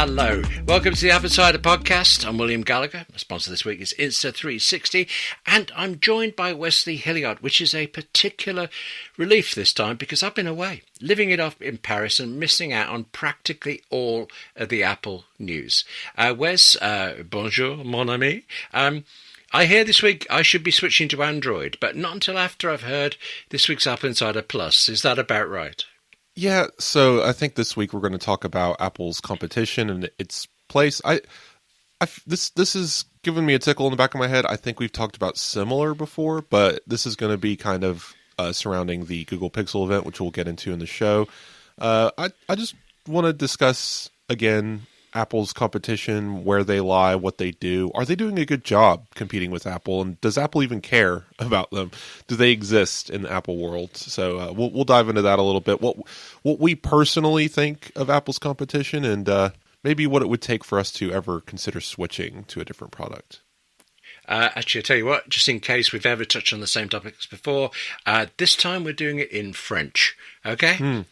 Hello, welcome to the AppleInsider podcast. I'm William Gallagher. My sponsor this week is Insta360, and I'm joined by Wes Hilliard, which is a particular relief this time because I've been away, living it off in Paris and missing out on practically all of the Apple news. Wes, bonjour, mon ami. I hear this week I should be switching to Android, but not until after I've heard this week's AppleInsider Plus. Is that about right? Yeah, so I think this week we're going to talk about Apple's competition and its place. This has given me a tickle in the back of my head. I think we've talked about similar before, but this is going to be kind of surrounding the Google Pixel event, which we'll get into in the show. I just want to discuss, again, Apple's competition, where they lie, what they do. Are they doing a good job competing with Apple? And does Apple even care about them? Do they exist in the Apple world? So we'll dive into that a little bit. What we personally think of Apple's competition, and maybe what it would take for us to ever consider switching to a different product. Actually, I'll tell you what, just in case we've ever touched on the same topics before, this time we're doing it in French, okay?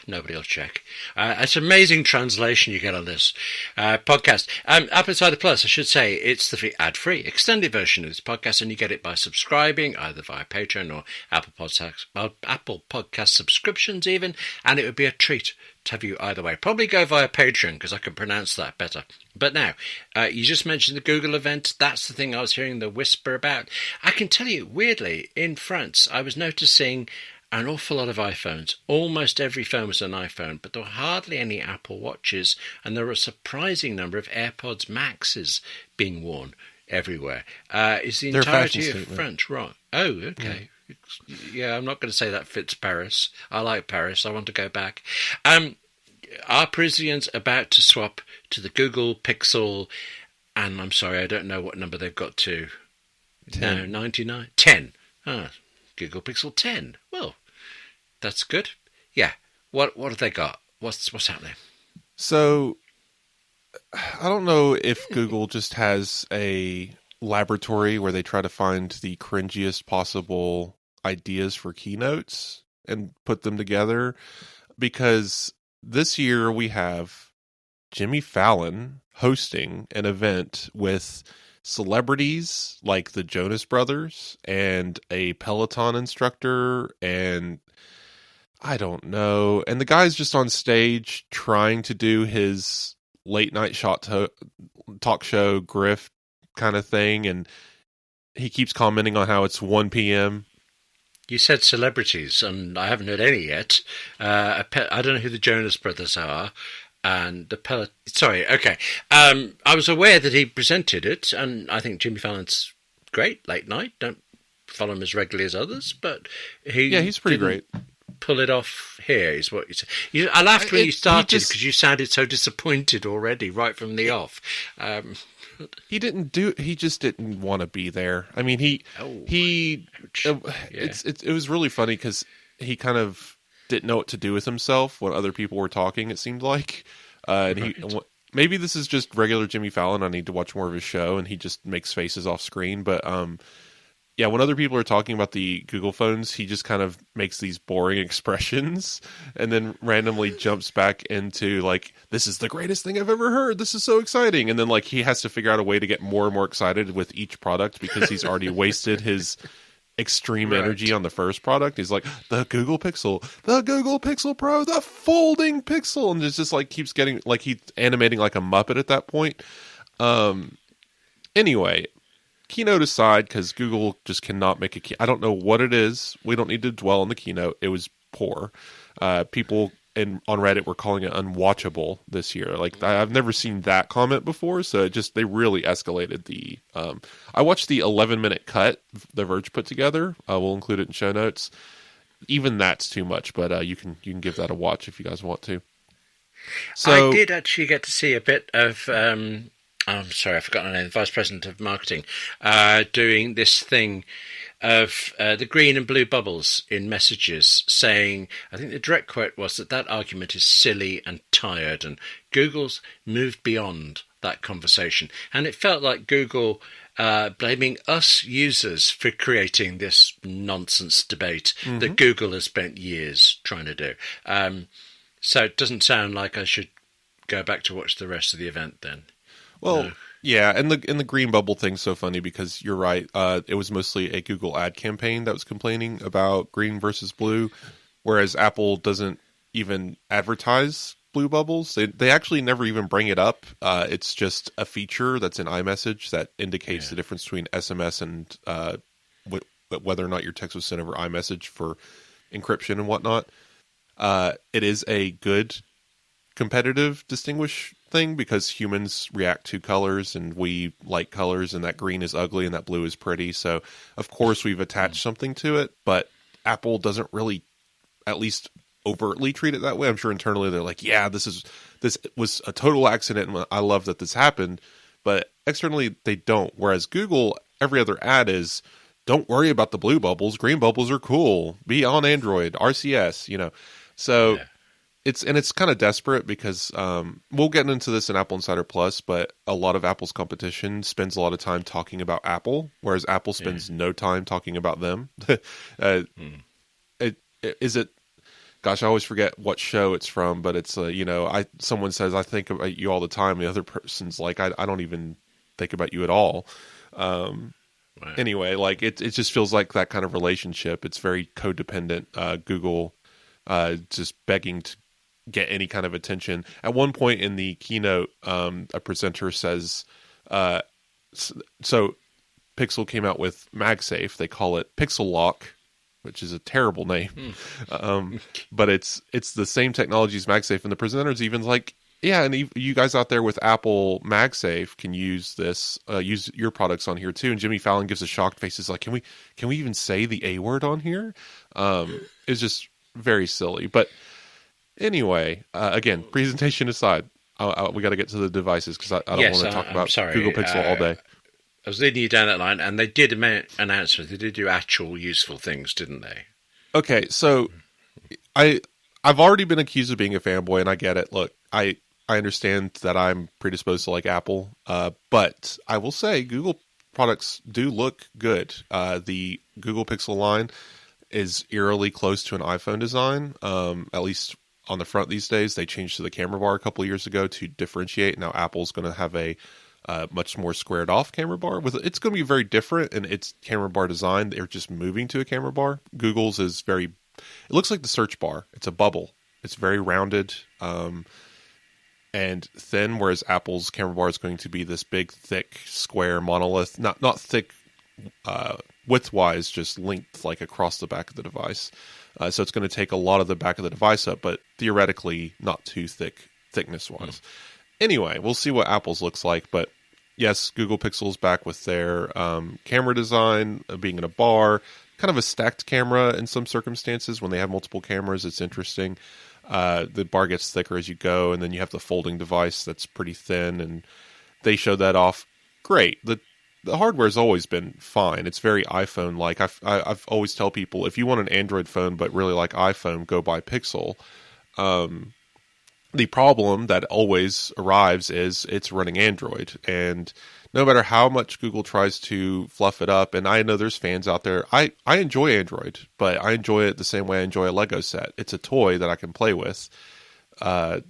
Nobody will check. It's amazing translation you get on this podcast. AppleInsider Plus, I should say, it's the ad-free extended version of this podcast, and you get it by subscribing either via Patreon or Apple Podcast subscriptions even, and it would be a treat to have you either way. Probably go via Patreon because I can pronounce that better. But now, you just mentioned the Google event. That's the thing I was hearing the whisper about. I can tell you, weirdly, in France, I was noticing an awful lot of iPhones. Almost every phone was an iPhone, but there were hardly any Apple Watches, and there were a surprising number of AirPods Maxes being worn everywhere. Is the entirety of France wrong? Oh, okay. Yeah, I'm not going to say that fits Paris. I like Paris. I want to go back. Are Parisians about to swap to the Google Pixel? And I'm sorry, I don't know what number they've got to. 10. No, 99? 10. Google Pixel 10. Well, that's good. Yeah. What have they got? What's happening? So, I don't know if Google just has a laboratory where they try to find the cringiest possible ideas for keynotes and put them together, because this year we have Jimmy Fallon hosting an event with celebrities like the Jonas Brothers and a Peloton instructor, and I don't know. And the guy's just on stage trying to do his late night talk show grift kind of thing, and he keeps commenting on how it's 1 p.m. You said celebrities, and I haven't heard any yet. I don't know who the Jonas Brothers are. And the sorry, okay. I was aware that he presented it, and I think Jimmy Fallon's great late night. Don't follow him as regularly as others, but he's pretty great. Pull it off here is what you said. I laughed when you started because you sounded so disappointed already right from the off. He just didn't want to be there. I mean, it was really funny because he kind of didn't know what to do with himself when other people were talking, it seemed like. Maybe this is just regular Jimmy Fallon. I need to watch more of his show, and he just makes faces off screen. But when other people are talking about the Google phones, he just kind of makes these boring expressions and then randomly jumps back into like, this is the greatest thing I've ever heard. This is so exciting. And then like he has to figure out a way to get more and more excited with each product because he's already wasted his extreme energy on the first product. He's like, the Google Pixel Pro, the folding Pixel, and it's just like keeps getting like he's animating like a Muppet at that point. Anyway, keynote aside, because Google just cannot make a I don't know what it is. We don't need to dwell on the keynote. It was poor. People on Reddit were calling it unwatchable this year. Like I've never seen that comment before, so they really escalated the. I watched the 11-minute cut the Verge put together. We'll include it in show notes. Even that's too much, but you can give that a watch if you guys want to. So I did actually get to see a bit of. I'm sorry, I forgot her name. The Vice President of Marketing, doing this thing of the green and blue bubbles in messages, saying, I think the direct quote was that argument is silly and tired, and Google's moved beyond that conversation. And it felt like Google blaming us users for creating this nonsense debate that Google has spent years trying to do. So it doesn't sound like I should go back to watch the rest of the event then. Well, No. yeah, and the green bubble thing's so funny because you're right. It was mostly a Google ad campaign that was complaining about green versus blue, whereas Apple doesn't even advertise blue bubbles. They actually never even bring it up. It's just a feature that's in iMessage that indicates the difference between SMS and whether or not your text was sent over iMessage for encryption and whatnot. It is a good competitive distinguish thing because humans react to colors and we like colors, and that green is ugly and that blue is pretty. So of course we've attached something to it, but Apple doesn't really, at least overtly, treat it that way. I'm sure internally they're like, yeah, this was a total accident and I love that this happened, but externally they don't. Whereas Google, every other ad is, don't worry about the blue bubbles, green bubbles are cool, be on Android, RCS, so it's kind of desperate because we'll get into this in Apple Insider Plus, but a lot of Apple's competition spends a lot of time talking about Apple, whereas Apple spends no time talking about them. Gosh, I always forget what show it's from, but it's someone says, I think about you all the time. The other person's like, I don't even think about you at all. Anyway, like it just feels like that kind of relationship. It's very codependent. Google just begging to get any kind of attention. At one point in the keynote, a presenter says, so Pixel came out with MagSafe. They call it Pixel Lock, which is a terrible name. But it's the same technology as MagSafe. And the presenter's even like, yeah, and you guys out there with Apple MagSafe can use this, use your products on here too. And Jimmy Fallon gives a shocked face. He's like, can we even say the A word on here? It's just very silly. But anyway, again, presentation aside, we got to get to the devices because I don't want to talk about Google Pixel all day. I was leading you down that line, and they did announce it. They did do actual useful things, didn't they? Okay, so I've already been accused of being a fanboy, and I get it. Look, I understand that I'm predisposed to like Apple, but I will say Google products do look good. The Google Pixel line is eerily close to an iPhone design, at least on the front these days. They changed to the camera bar a couple of years ago to differentiate. Now Apple's going to have a much more squared off camera bar. It's going to be very different in its camera bar design. They're just moving to a camera bar. Google's is it looks like the search bar. It's a bubble. It's very rounded and thin, whereas Apple's camera bar is going to be this big, thick, square monolith. Not thick width-wise, just length, like across the back of the device. So it's going to take a lot of the back of the device up, but theoretically not too thick, thickness-wise. Anyway, we'll see what Apple's looks like, but yes, Google Pixel's back with their camera design, being in a bar, kind of a stacked camera in some circumstances. When they have multiple cameras, it's interesting. The bar gets thicker as you go, and then you have the folding device that's pretty thin, and they showed that off. Great. The hardware's always been fine. It's very iPhone-like. I've always tell people, if you want an Android phone but really like iPhone, go buy Pixel. The problem that always arrives is it's running Android, and no matter how much Google tries to fluff it up, and I know there's fans out there, I enjoy Android, but I enjoy it the same way I enjoy a Lego set. It's a toy that I can play with. I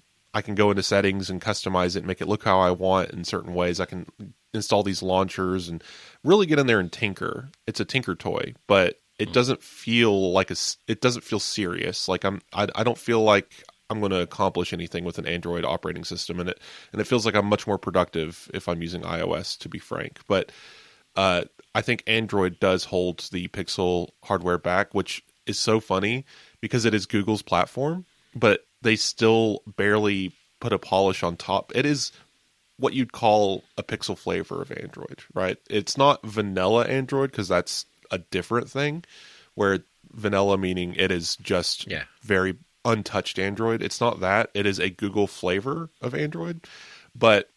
can go into settings and customize it and make it look how I want in certain ways. I can install these launchers and really get in there and tinker. It's a tinker toy, but it doesn't feel like it doesn't feel serious. Like I don't feel like I'm going to accomplish anything with an Android operating system, and it feels like I'm much more productive if I'm using iOS, to be frank. But I think Android does hold the Pixel hardware back, which is so funny because it is Google's platform, but they still barely put a polish on top. It is what you'd call a Pixel flavor of Android, right? It's not vanilla Android because that's a different thing, where vanilla meaning it is just very untouched Android. It's not that. It is a Google flavor of Android. But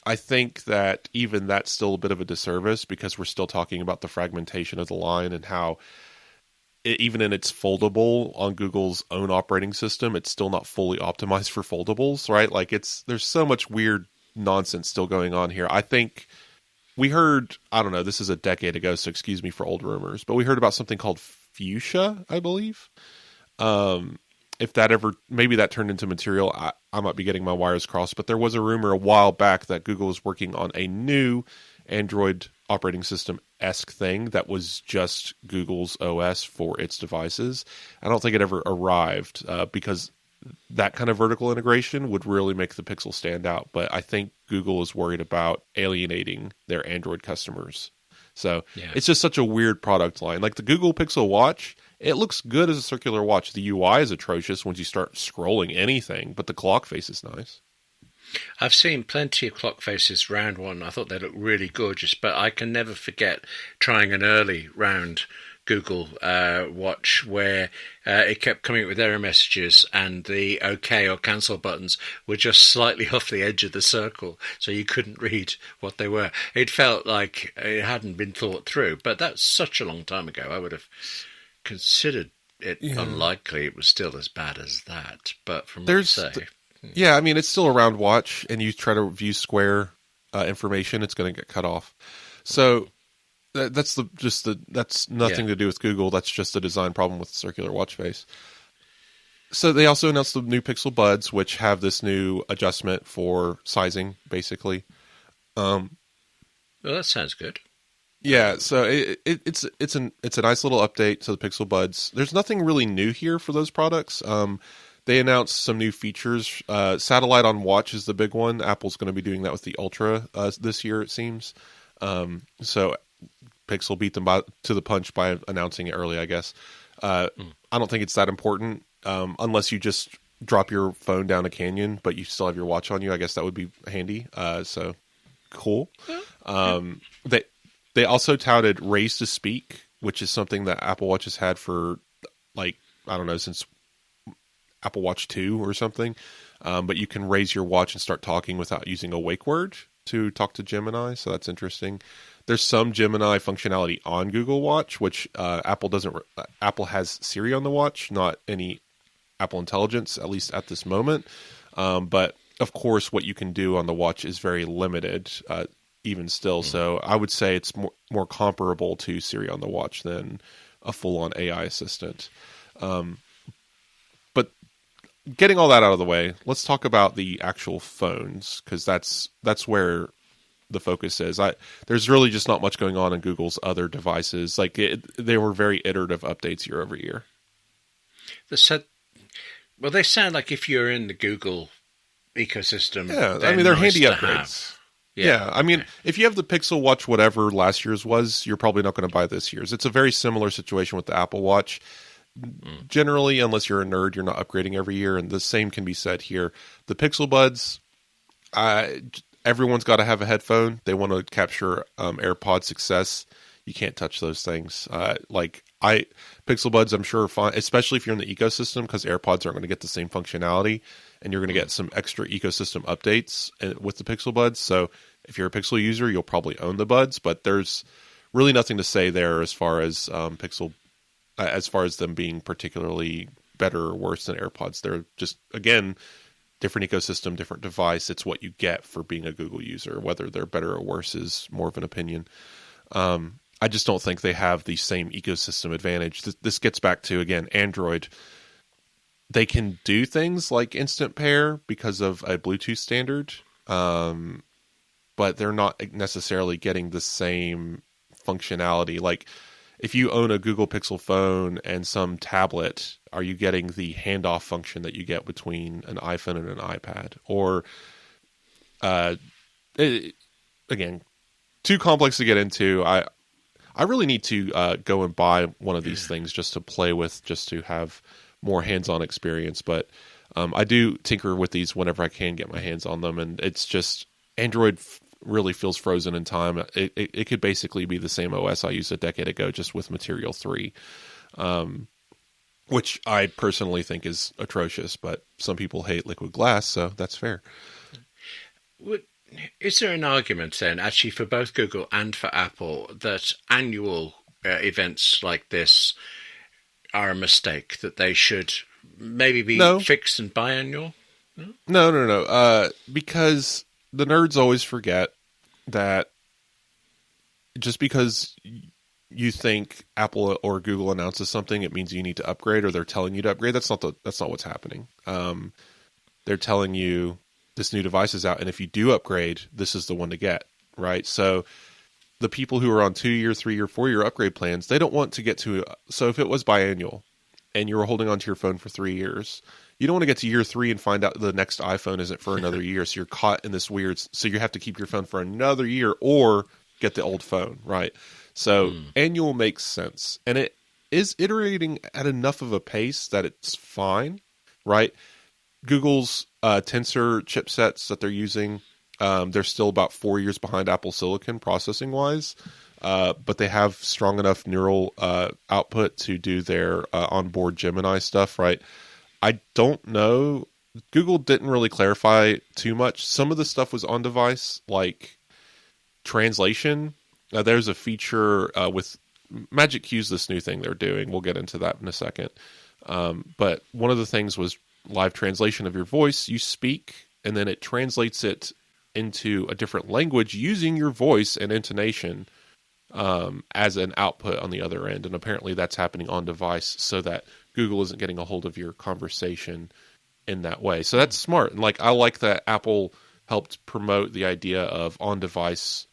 I think that even that's still a bit of a disservice because we're still talking about the fragmentation of the line and how even in its foldable on Google's own operating system, it's still not fully optimized for foldables, right? Like there's so much weird nonsense still going on here. I think we heard, I don't know, this is a decade ago, so excuse me for old rumors, but we heard about something called Fuchsia, I believe. if that ever, maybe that turned into material, I might be getting my wires crossed. But there was a rumor a while back that Google was working on a new Android operating system-esque thing that was just Google's OS for its devices. I don't think it ever arrived because that kind of vertical integration would really make the Pixel stand out. But I think Google is worried about alienating their Android customers. So it's just such a weird product line. Like the Google Pixel Watch, it looks good as a circular watch. The UI is atrocious once you start scrolling anything, but the clock face is nice. I've seen plenty of clock faces round one. I thought they looked really gorgeous, but I can never forget trying an early round Google Watch where it kept coming up with error messages and the OK or cancel buttons were just slightly off the edge of the circle, so you couldn't read what they were. It felt like it hadn't been thought through, but that's such a long time ago. I would have considered it unlikely it was still as bad as that. But from what you say... Yeah, I mean, it's still a round watch, and you try to view square information, it's going to get cut off. So... That's nothing to do with Google. That's just a design problem with the circular watch face. So they also announced the new Pixel Buds, which have this new adjustment for sizing, basically. Well, that sounds good. Yeah, so it's a nice little update to the Pixel Buds. There's nothing really new here for those products. They announced some new features. Satellite on watch is the big one. Apple's going to be doing that with the Ultra this year, it seems. So Pixel beat them to the punch by announcing it early, I guess. I don't think it's that important unless you just drop your phone down a canyon, but you still have your watch on you. I guess that would be handy. So cool. They also touted Raise to Speak, which is something that Apple Watch has had for, like, I don't know, since Apple Watch 2 or something. But you can raise your watch and start talking without using a wake word to talk to Gemini, so that's interesting. There's some Gemini functionality on Google Watch, which Apple doesn't. Apple has Siri on the watch, not any Apple Intelligence, at least at this moment. But of course, what you can do on the watch is very limited, even still. So I would say it's more comparable to Siri on the watch than a full-on AI assistant. But getting all that out of the way, let's talk about the actual phones, because that's where the focus is. There's really just not much going on in Google's other devices. Like they were very iterative updates year over year. They sound like if you're in the Google ecosystem. Yeah, I mean they're handy upgrades. Yeah, I mean if you have the Pixel Watch, whatever last year's was, you're probably not going to buy this year's. It's a very similar situation with the Apple Watch. Generally, unless you're a nerd, you're not upgrading every year, and the same can be said here. The Pixel Buds, everyone's got to have a headphone. They want to capture AirPod success. You can't touch those things. Pixel Buds, I'm sure are fine, especially if you're in the ecosystem, because AirPods aren't going to get the same functionality, and you're going to get some extra ecosystem updates with the Pixel Buds. So if you're a Pixel user, you'll probably own the Buds, but there's really nothing to say there as far as as far as them being particularly better or worse than AirPods. They're just, again, different ecosystem, different device. It's what you get for being a Google user. Whether they're better or worse is more of an opinion. I just don't think they have the same ecosystem advantage. This gets back to, again, Android. They can do things like instant pair because of a Bluetooth standard, but they're not necessarily getting the same functionality. Like, if you own a Google Pixel phone and some tablet, are you getting the handoff function that you get between an iPhone and an iPad? Or, again, too complex to get into. I really need to go and buy one of these things just to play with, just to have more hands-on experience. But I do tinker with these whenever I can get my hands on them, and it's just Android really feels frozen in time. It could basically be the same OS I used a decade ago, just with Material 3, which I personally think is atrocious, but some people hate liquid glass, so that's fair. Is there an argument then, actually, for both Google and for Apple, that annual events like this are a mistake, that they should maybe be fixed and biannual? No. Because the nerds always forget that just because you think Apple or Google announces something, it means you need to upgrade, or they're telling you to upgrade. That's not what's happening. They're telling you this new device is out, and if you do upgrade, this is the one to get, right? So the people who are on 2-year, 3-year, 4-year upgrade plans, they don't want to get to. So if it was biannual, and you were holding onto your phone for 3 years, you don't want to get to year 3 and find out the next iPhone isn't for another year. So you're caught in this weird. So you have to keep your phone for another year, or get the old phone, right? So annual makes sense, and it is iterating at enough of a pace that it's fine, right? Google's Tensor chipsets that they're using, they're still about 4 years behind Apple Silicon processing wise, but they have strong enough neural output to do their onboard Gemini stuff, right? I don't know. Google didn't really clarify too much. Some of the stuff was on device, like translation. There's a feature with Magic Q's this new thing they're doing. We'll get into that in a second. But one of the things was live translation of your voice. You speak, and then it translates it into a different language using your voice and intonation as an output on the other end. And apparently that's happening on device so that Google isn't getting a hold of your conversation in that way. So that's smart. And I like that Apple helped promote the idea of on-device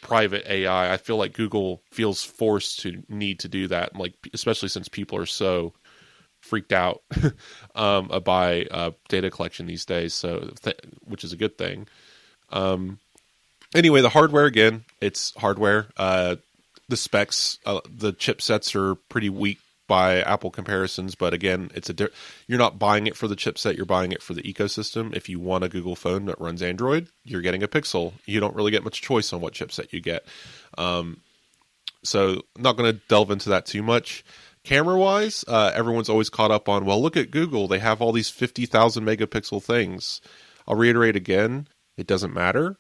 private AI. I feel like Google feels forced to need to do that, especially since people are so freaked out by data collection these days. So, which is a good thing. Anyway, the hardware again, it's hardware. The specs, the chipsets are pretty weak by Apple comparisons, but again, you're not buying it for the chipset, you're buying it for the ecosystem. If you want a Google phone that runs Android, you're getting a Piill. You don't really get much choice on what chipset you get. So I'm not going to delve into that too much. Camera-wise, everyone's always caught up on, well, look at Google. They have all these 50,000 megapixel things. I'll reiterate again, it doesn't matter.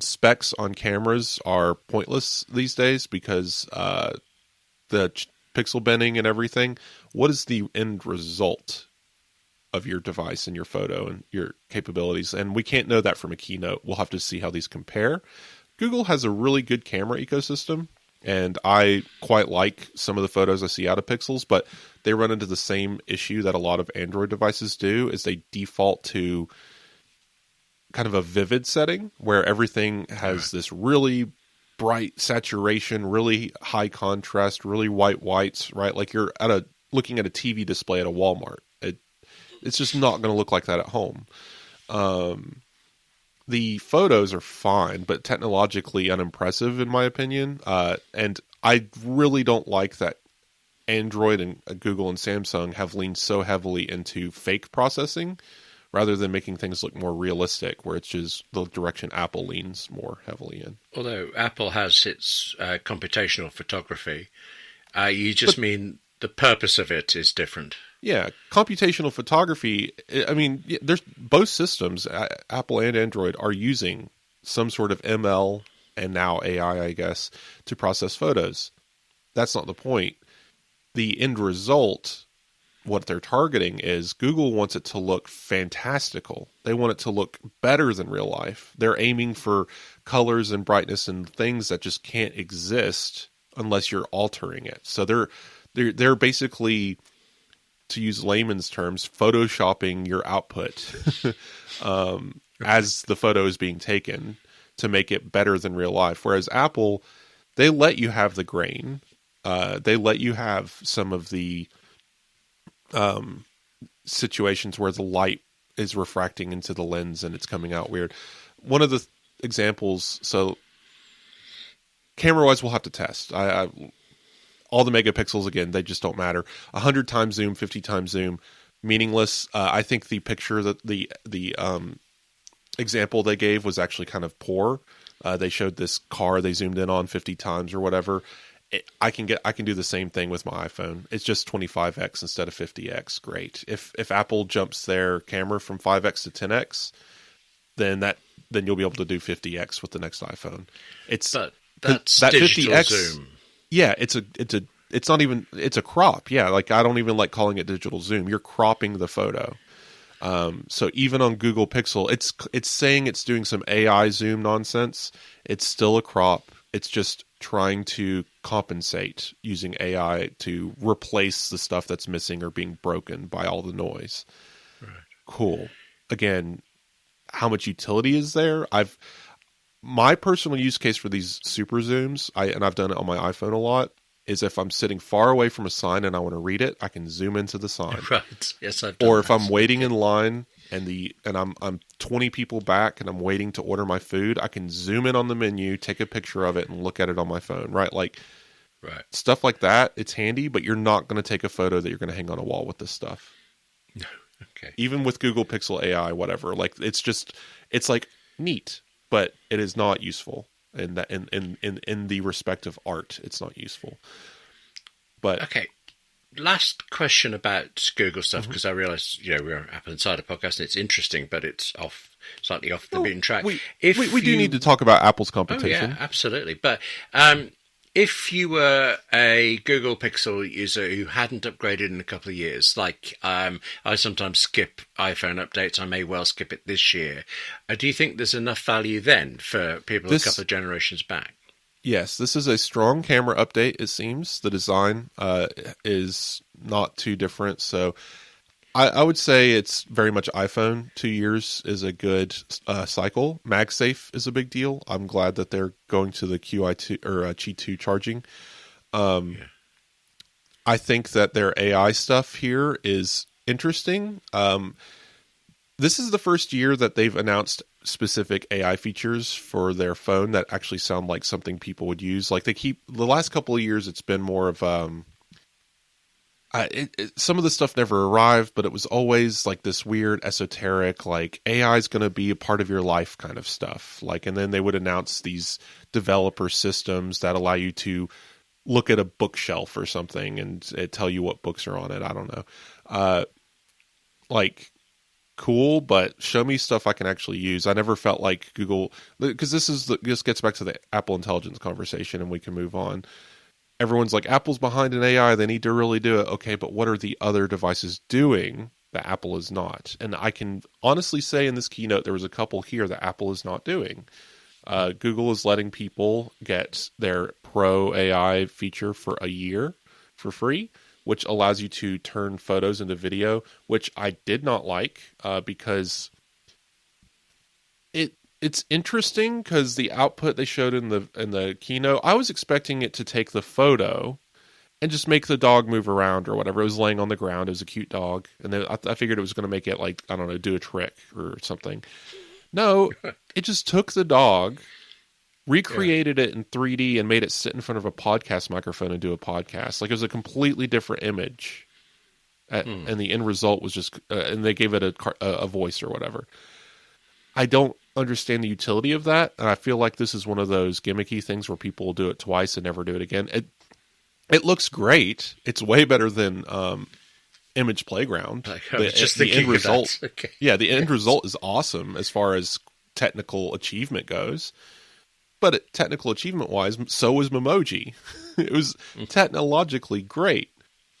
Specs on cameras are pointless these days because the pixel bending and everything. What is the end result of your device and your photo and your capabilities? And we can't know that from a keynote. We'll have to see how these compare. Google has a really good camera ecosystem, and I quite like some of the photos I see out of Pixels, but they run into the same issue that a lot of Android devices do, is they default to kind of a vivid setting where everything has this really bright saturation, really high contrast, really whites, right? Like you're looking at a TV display at a Walmart. It's just not going to look like that at home. The photos are fine, but technologically unimpressive in my opinion. And I really don't like that Android and Google and Samsung have leaned so heavily into fake processing rather than making things look more realistic, where it's just the direction Apple leans more heavily in. Although Apple has its computational photography, mean the purpose of it is different. Yeah, computational photography, I mean, there's both systems, Apple and Android, are using some sort of ML and now AI, I guess, to process photos. That's not the point. The end result, what they're targeting is Google wants it to look fantastical. They want it to look better than real life. They're aiming for colors and brightness and things that just can't exist unless you're altering it. So they're basically, to use layman's terms, photoshopping your output as the photo is being taken to make it better than real life. Whereas Apple, they let you have the grain. They let you have some of the situations where the light is refracting into the lens and it's coming out weird. One of the examples, so camera-wise, we'll have to test. All the megapixels, again, they just don't matter. 100 times zoom, 50 times zoom, meaningless. I think the picture that the example they gave was actually kind of poor. They showed this car they zoomed in on 50 times or whatever. I can do the same thing with my iPhone. It's just 25x instead of 50x. Great. If Apple jumps their camera from 5x to 10x, then you'll be able to do 50x with the next iPhone. That's that digital 50x zoom. Yeah, it's a crop. Yeah, like I don't even like calling it digital zoom. You're cropping the photo. So even on Google Pixel, it's saying it's doing some AI zoom nonsense. It's still a crop. It's just trying to compensate using AI to replace the stuff that's missing or being broken by all the noise. Right. Cool. Again, how much utility is there? My personal use case for these super zooms, and I've done it on my iPhone a lot, is if I'm sitting far away from a sign and I want to read it, I can zoom into the sign. Right. Yes, I've done Or if I'm waiting in line and I'm 20 people back and I'm waiting to order my food, I can zoom in on the menu, take a picture of it, and look at it on my phone. Right? Like, right. Stuff like that. It's handy, but you're not going to take a photo that you're going to hang on a wall with this stuff. No. Okay. Even with Google Pixel AI, whatever. Like, it's like neat, but it is not useful. In that, in the respect of art, it's not useful. But okay, last question about Google stuff, because I realise we're an AppleInsider podcast and it's interesting, but it's slightly off the beaten track. We do need to talk about Apple's competition. Oh, yeah, absolutely. But if you were a Google Pixel user who hadn't upgraded in a couple of years, like I sometimes skip iPhone updates, I may well skip it this year. Do you think there's enough value then for people a couple of generations back? Yes, this is a strong camera update, it seems. The design is not too different. So I would say it's very much iPhone. 2 years is a good cycle. MagSafe is a big deal. I'm glad that they're going to the QI2 or Qi2 charging. I think that their AI stuff here is interesting. This is the first year that they've announced specific AI features for their phone that actually sound like something people would use. Like the last couple of years, it's been more of some of the stuff never arrived, but it was always like this weird esoteric, like AI is going to be a part of your life kind of stuff. Like, and then they would announce these developer systems that allow you to look at a bookshelf or something and it tell you what books are on it. I don't know. Like, cool, but show me stuff I can actually use. I never felt like Google, because this gets back to the Apple Intelligence conversation and we can move on. Everyone's like, Apple's behind in AI, they need to really do it. Okay, but what are the other devices doing that Apple is not? And I can honestly say in this keynote, there was a couple here that Apple is not doing. Google is letting people get their Pro AI feature for a year for free, which allows you to turn photos into video, which I did not like because it's interesting because the output they showed in the keynote, I was expecting it to take the photo and just make the dog move around or whatever. It was laying on the ground. It was a cute dog. And then I figured it was going to make it like, I don't know, do a trick or something. No, it just took the dog, recreated it in 3D and made it sit in front of a podcast microphone and do a podcast. Like it was a completely different image. And the end result was just, and they gave it a voice or whatever. I don't understand the utility of that. And I feel like this is one of those gimmicky things where people will do it twice and never do it again. It looks great. It's way better than Image Playground. I was just thinking the end result. Okay. Yeah, the end result is awesome as far as technical achievement goes. But technical achievement-wise, so was Memoji. It was technologically great.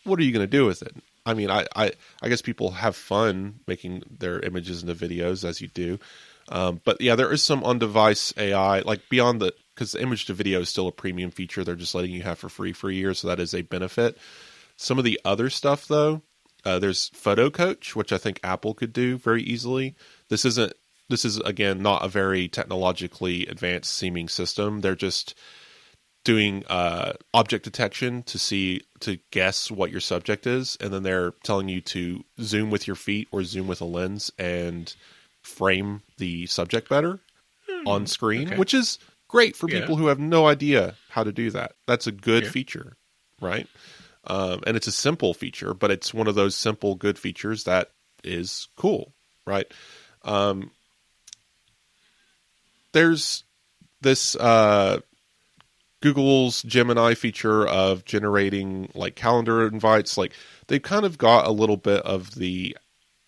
What are you going to do with it? I mean, I guess people have fun making their images into videos, as you do. But yeah, there is some on-device AI, like beyond because the image to video is still a premium feature. They're just letting you have for free for a year, so that is a benefit. Some of the other stuff, though, there's Photo Coach, which I think Apple could do very easily. This is, again, not a very technologically advanced seeming system. They're just doing object detection to guess what your subject is, and then they're telling you to zoom with your feet or zoom with a lens and frame the subject better on screen, which is great for people who have no idea how to do that. That's a good feature, right? And it's a simple feature, but it's one of those simple good features that is cool, right? There's this Google's Gemini feature of generating like calendar invites. Like they've kind of got a little bit of the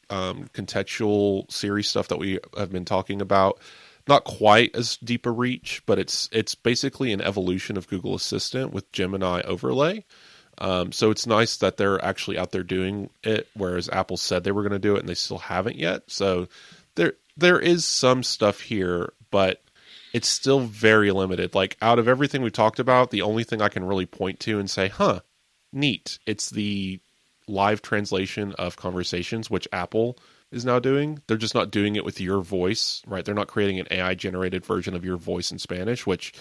contextual Siri stuff that we have been talking about. Not quite as deep a reach, but it's basically an evolution of Google Assistant with Gemini overlay. So it's nice that they're actually out there doing it, whereas Apple said they were going to do it and they still haven't yet. So there is some stuff here, but it's still very limited. Like, out of everything we talked about, the only thing I can really point to and say, neat, it's the live translation of conversations, which Apple is now doing. They're just not doing it with your voice, right? They're not creating an AI-generated version of your voice in Spanish, which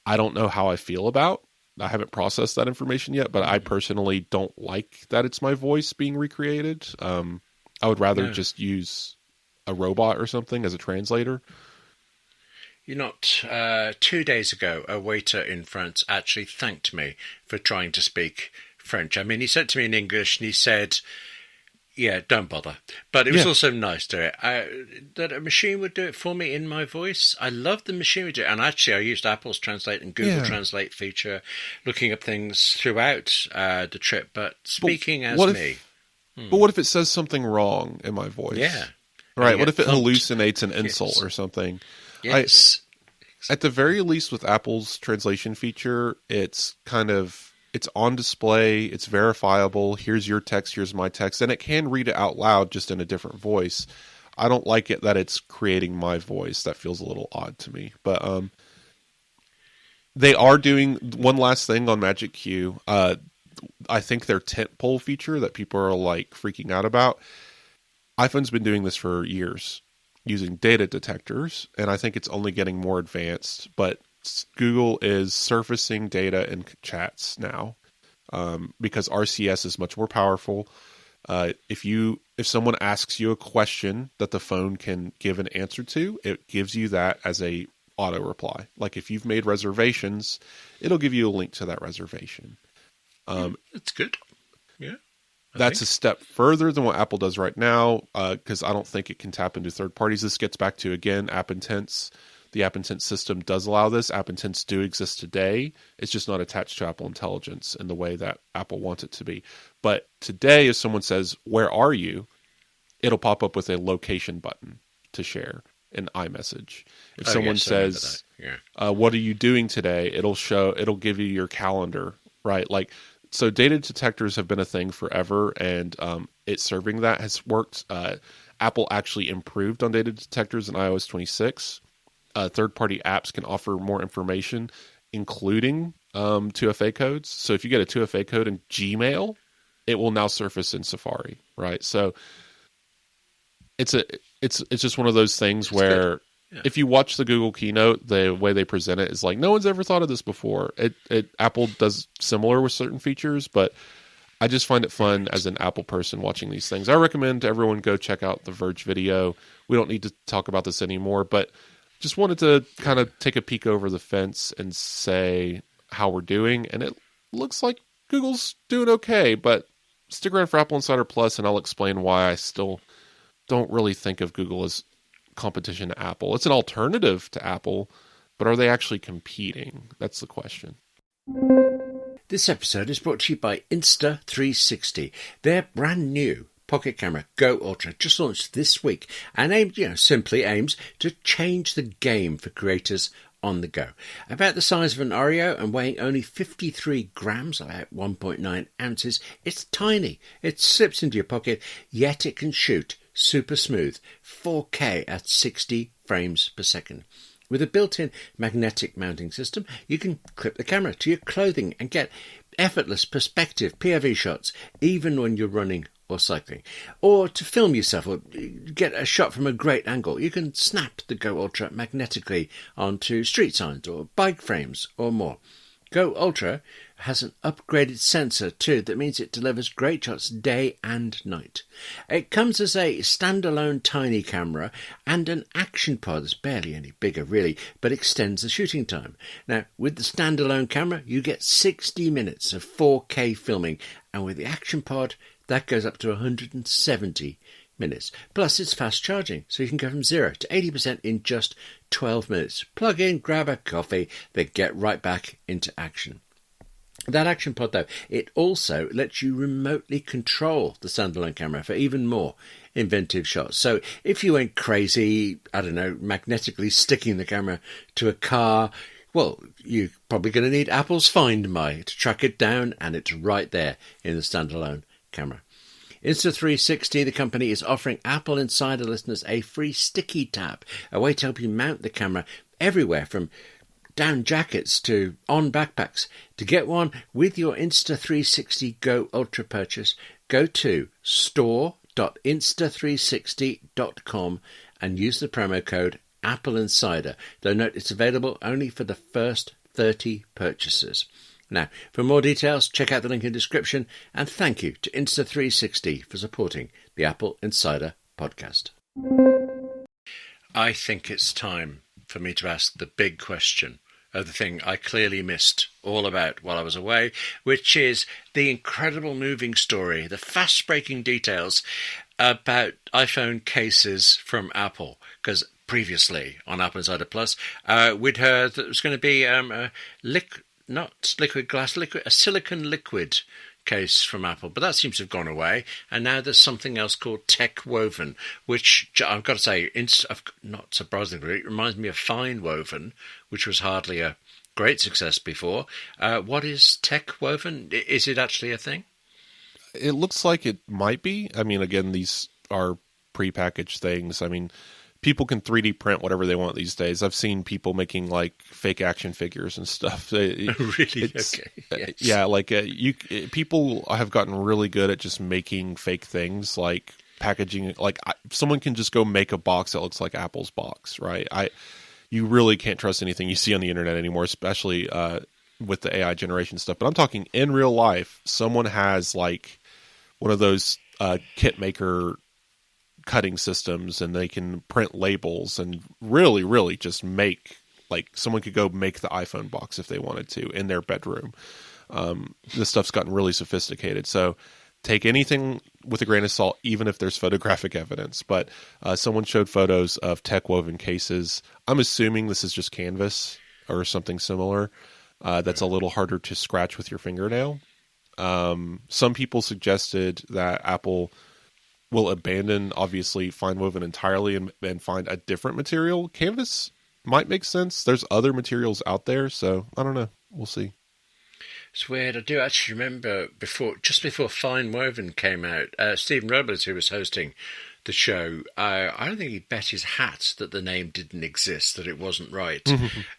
I don't know how I feel about. I haven't processed that information yet, but I personally don't like that it's my voice being recreated. I would rather just use a robot or something as a translator. You know, 2 days ago, a waiter in France actually thanked me for trying to speak French. I mean, he said to me in English, and he said, yeah, don't bother. But it was also nice to it. That a machine would do it for me in my voice. I love the machine would do it. And actually, I used Apple's Translate and Google Translate feature, looking up things throughout the trip. But speaking as me. But what if it says something wrong in my voice? Yeah. Right. What if it hallucinates an insult or something? Yes. At the very least, with Apple's translation feature, it's on display, it's verifiable, here's your text, here's my text, and it can read it out loud just in a different voice. I don't like it that it's creating my voice. That feels a little odd to me. But they are doing one last thing on Magic Q. I think their tentpole feature that people are like freaking out about, iPhone's been doing this for years using data detectors, and I think it's only getting more advanced, but Google is surfacing data in chats now because RCS is much more powerful. If someone asks you a question that the phone can give an answer to, it gives you that as a auto reply. Like if you've made reservations, it'll give you a link to that reservation. That's good. Yeah. That's a step further than what Apple does right now, because I don't think it can tap into third parties. This gets back to, again, App Intents. The App Intent system does allow this. App Intents do exist today. It's just not attached to Apple Intelligence in the way that Apple wants it to be. But today, if someone says, "Where are you?" it'll pop up with a location button to share in iMessage. If someone says, "What are you doing today?" it'll give you your calendar, right? Like, so data detectors have been a thing forever, and it serving that has worked. Apple actually improved on data detectors in iOS 26. Third-party apps can offer more information, including 2FA codes. So if you get a 2FA code in Gmail, it will now surface in Safari, right? So it's just one of those things where if you watch the Google keynote, the way they present it is like, no one's ever thought of this before. Apple does similar with certain features, but I just find it fun as an Apple person watching these things. I recommend everyone go check out the Verge video. We don't need to talk about this anymore, but just wanted to kind of take a peek over the fence and say how we're doing. And it looks like Google's doing okay, but stick around for Apple Insider Plus, and I'll explain why I still don't really think of Google as competition to Apple. It's an alternative to Apple, but are they actually competing? That's the question. This episode is brought to you by Insta360. Their brand new pocket camera Go Ultra just launched this week and simply aims to change the game for creators on the go. About the size of an Oreo and weighing only 53 grams, about 1.9 ounces, it's tiny. It slips into your pocket, yet it can shoot super smooth 4K at 60 frames per second. With a built-in magnetic mounting system, you can clip the camera to your clothing and get effortless perspective POV shots even when you're running or cycling. Or to film yourself or get a shot from a great angle, you can snap the Go Ultra magnetically onto street signs or bike frames or more. Go Ultra has an upgraded sensor too that means it delivers great shots day and night. It comes as a standalone tiny camera and an action pod that's barely any bigger really, but extends the shooting time. Now with the standalone camera you get 60 minutes of 4K filming, and with the action pod that goes up to 170 minutes. Plus it's fast charging, so you can go from 0 to 80% in just 12 minutes. Plug in, grab a coffee, then get right back into action. That action pod, though, it also lets you remotely control the standalone camera for even more inventive shots. So if you went crazy, magnetically sticking the camera to a car, well, you're probably going to need Apple's Find My to track it down, and it's right there in the standalone camera. Insta360, the company, is offering Apple Insider listeners a free sticky tab, a way to help you mount the camera everywhere from down jackets to on backpacks. To get one with your Insta360 Go Ultra purchase, go to store.insta360.com and use the promo code AppleInsider. Though note it's available only for the first 30 purchases. Now, for more details, check out the link in the description, and thank you to Insta360 for supporting the Apple Insider podcast. I think it's time for me to ask the big question of the thing I clearly missed all about while I was away, which is the incredible moving story, the fast-breaking details about iPhone cases from Apple. Because previously on Apple Insider Plus, we'd heard that it was going to be a silicon liquid case from Apple, but that seems to have gone away, and now there's something else called TechWoven, which I've got to say, not surprisingly, it reminds me of FineWoven, which was hardly a great success before. What is TechWoven? Is it actually a thing? It looks like it might be. I mean, again, these are prepackaged things. I mean, people can 3D print whatever they want these days. I've seen people making like fake action figures and stuff. Really? Okay. Yes. Yeah, like people have gotten really good at just making fake things, like packaging. Like someone can just go make a box that looks like Apple's box, right? You really can't trust anything you see on the internet anymore, especially with the AI generation stuff. But I'm talking in real life. Someone has like one of those kit maker cutting systems, and they can print labels and really just make, like, someone could go make the iPhone box if they wanted to in their bedroom. This stuff's gotten really sophisticated, so take anything with a grain of salt, even if there's photographic evidence. But someone showed photos of TechWoven cases. I'm assuming this is just canvas or something similar that's a little harder to scratch with your fingernail. Some people suggested that Apple will abandon, obviously, FineWoven entirely and find a different material. Canvas might make sense. There's other materials out there, so I don't know. We'll see. It's weird. I do actually remember just before FineWoven came out, Stephen Robles, who was hosting the show, I don't think he bet his hat that the name didn't exist, that it wasn't right.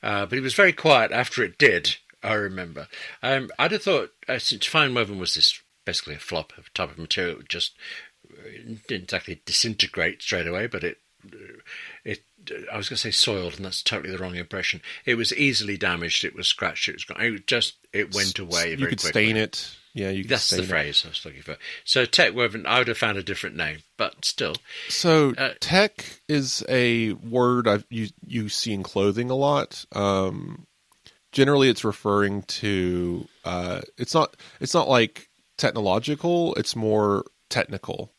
But he was very quiet after it did, I remember. I'd have thought, since FineWoven was this basically a flop of type of material, just didn't exactly disintegrate straight away, but it I was going to say soiled, and that's totally the wrong impression. It was easily damaged. It was scratched. It went away very quickly. You could stain it. Yeah, that's the phrase I was looking for. So TechWoven, I would have found a different name, but still. So tech is a word you see in clothing a lot. Generally, it's referring to. It's not like technological. It's more technical.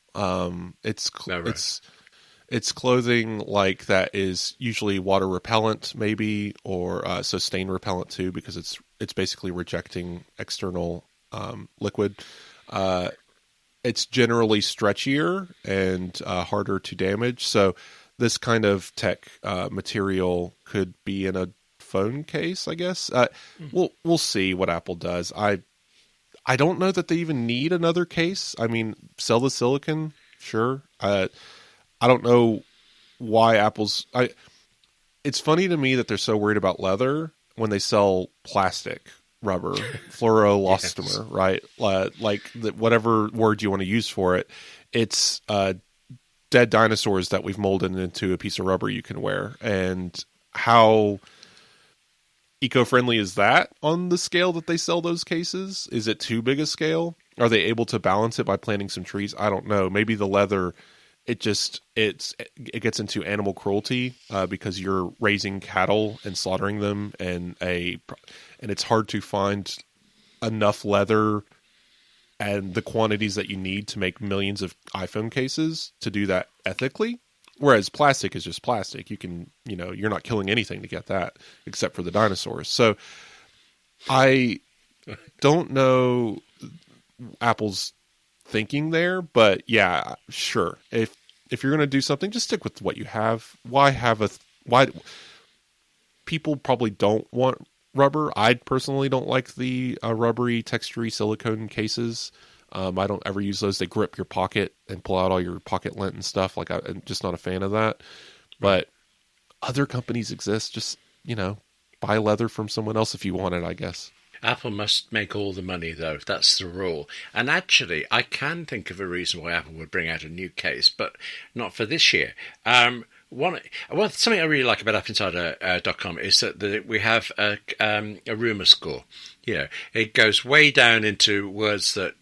It's clothing like that is usually water repellent, maybe, or so stain repellent too, because it's basically rejecting external liquid. It's generally stretchier and harder to damage. So this kind of tech material could be in a phone case, I guess. We'll see what Apple does. I don't know that they even need another case. I mean, sell the silicon, sure. I don't know why Apple's... It's funny to me that they're so worried about leather when they sell plastic, rubber, fluoroelastomer, yes. Right? Like whatever word you want to use for it. It's dead dinosaurs that we've molded into a piece of rubber you can wear. And how eco-friendly is that on the scale that they sell those cases? Is it too big a scale? Are they able to balance it by planting some trees? I don't know. Maybe the leather, it gets into animal cruelty because you're raising cattle and slaughtering them, and it's hard to find enough leather and the quantities that you need to make millions of iPhone cases to do that ethically. Whereas plastic is just plastic. You can, you're not killing anything to get that except for the dinosaurs. So I don't know Apple's thinking there, but yeah, sure. If you're going to do something, just stick with what you have. Why people probably don't want rubber. I personally don't like the rubbery, textury silicone cases. I don't ever use those. They grip your pocket and pull out all your pocket lint and stuff. Like I'm just not a fan of that. But other companies exist. Just buy leather from someone else if you want it, I guess. Apple must make all the money, though. That's the rule. And actually, I can think of a reason why Apple would bring out a new case, but not for this year. Something I really like about AppleInsider.com is that we have a rumor score. It goes way down into words that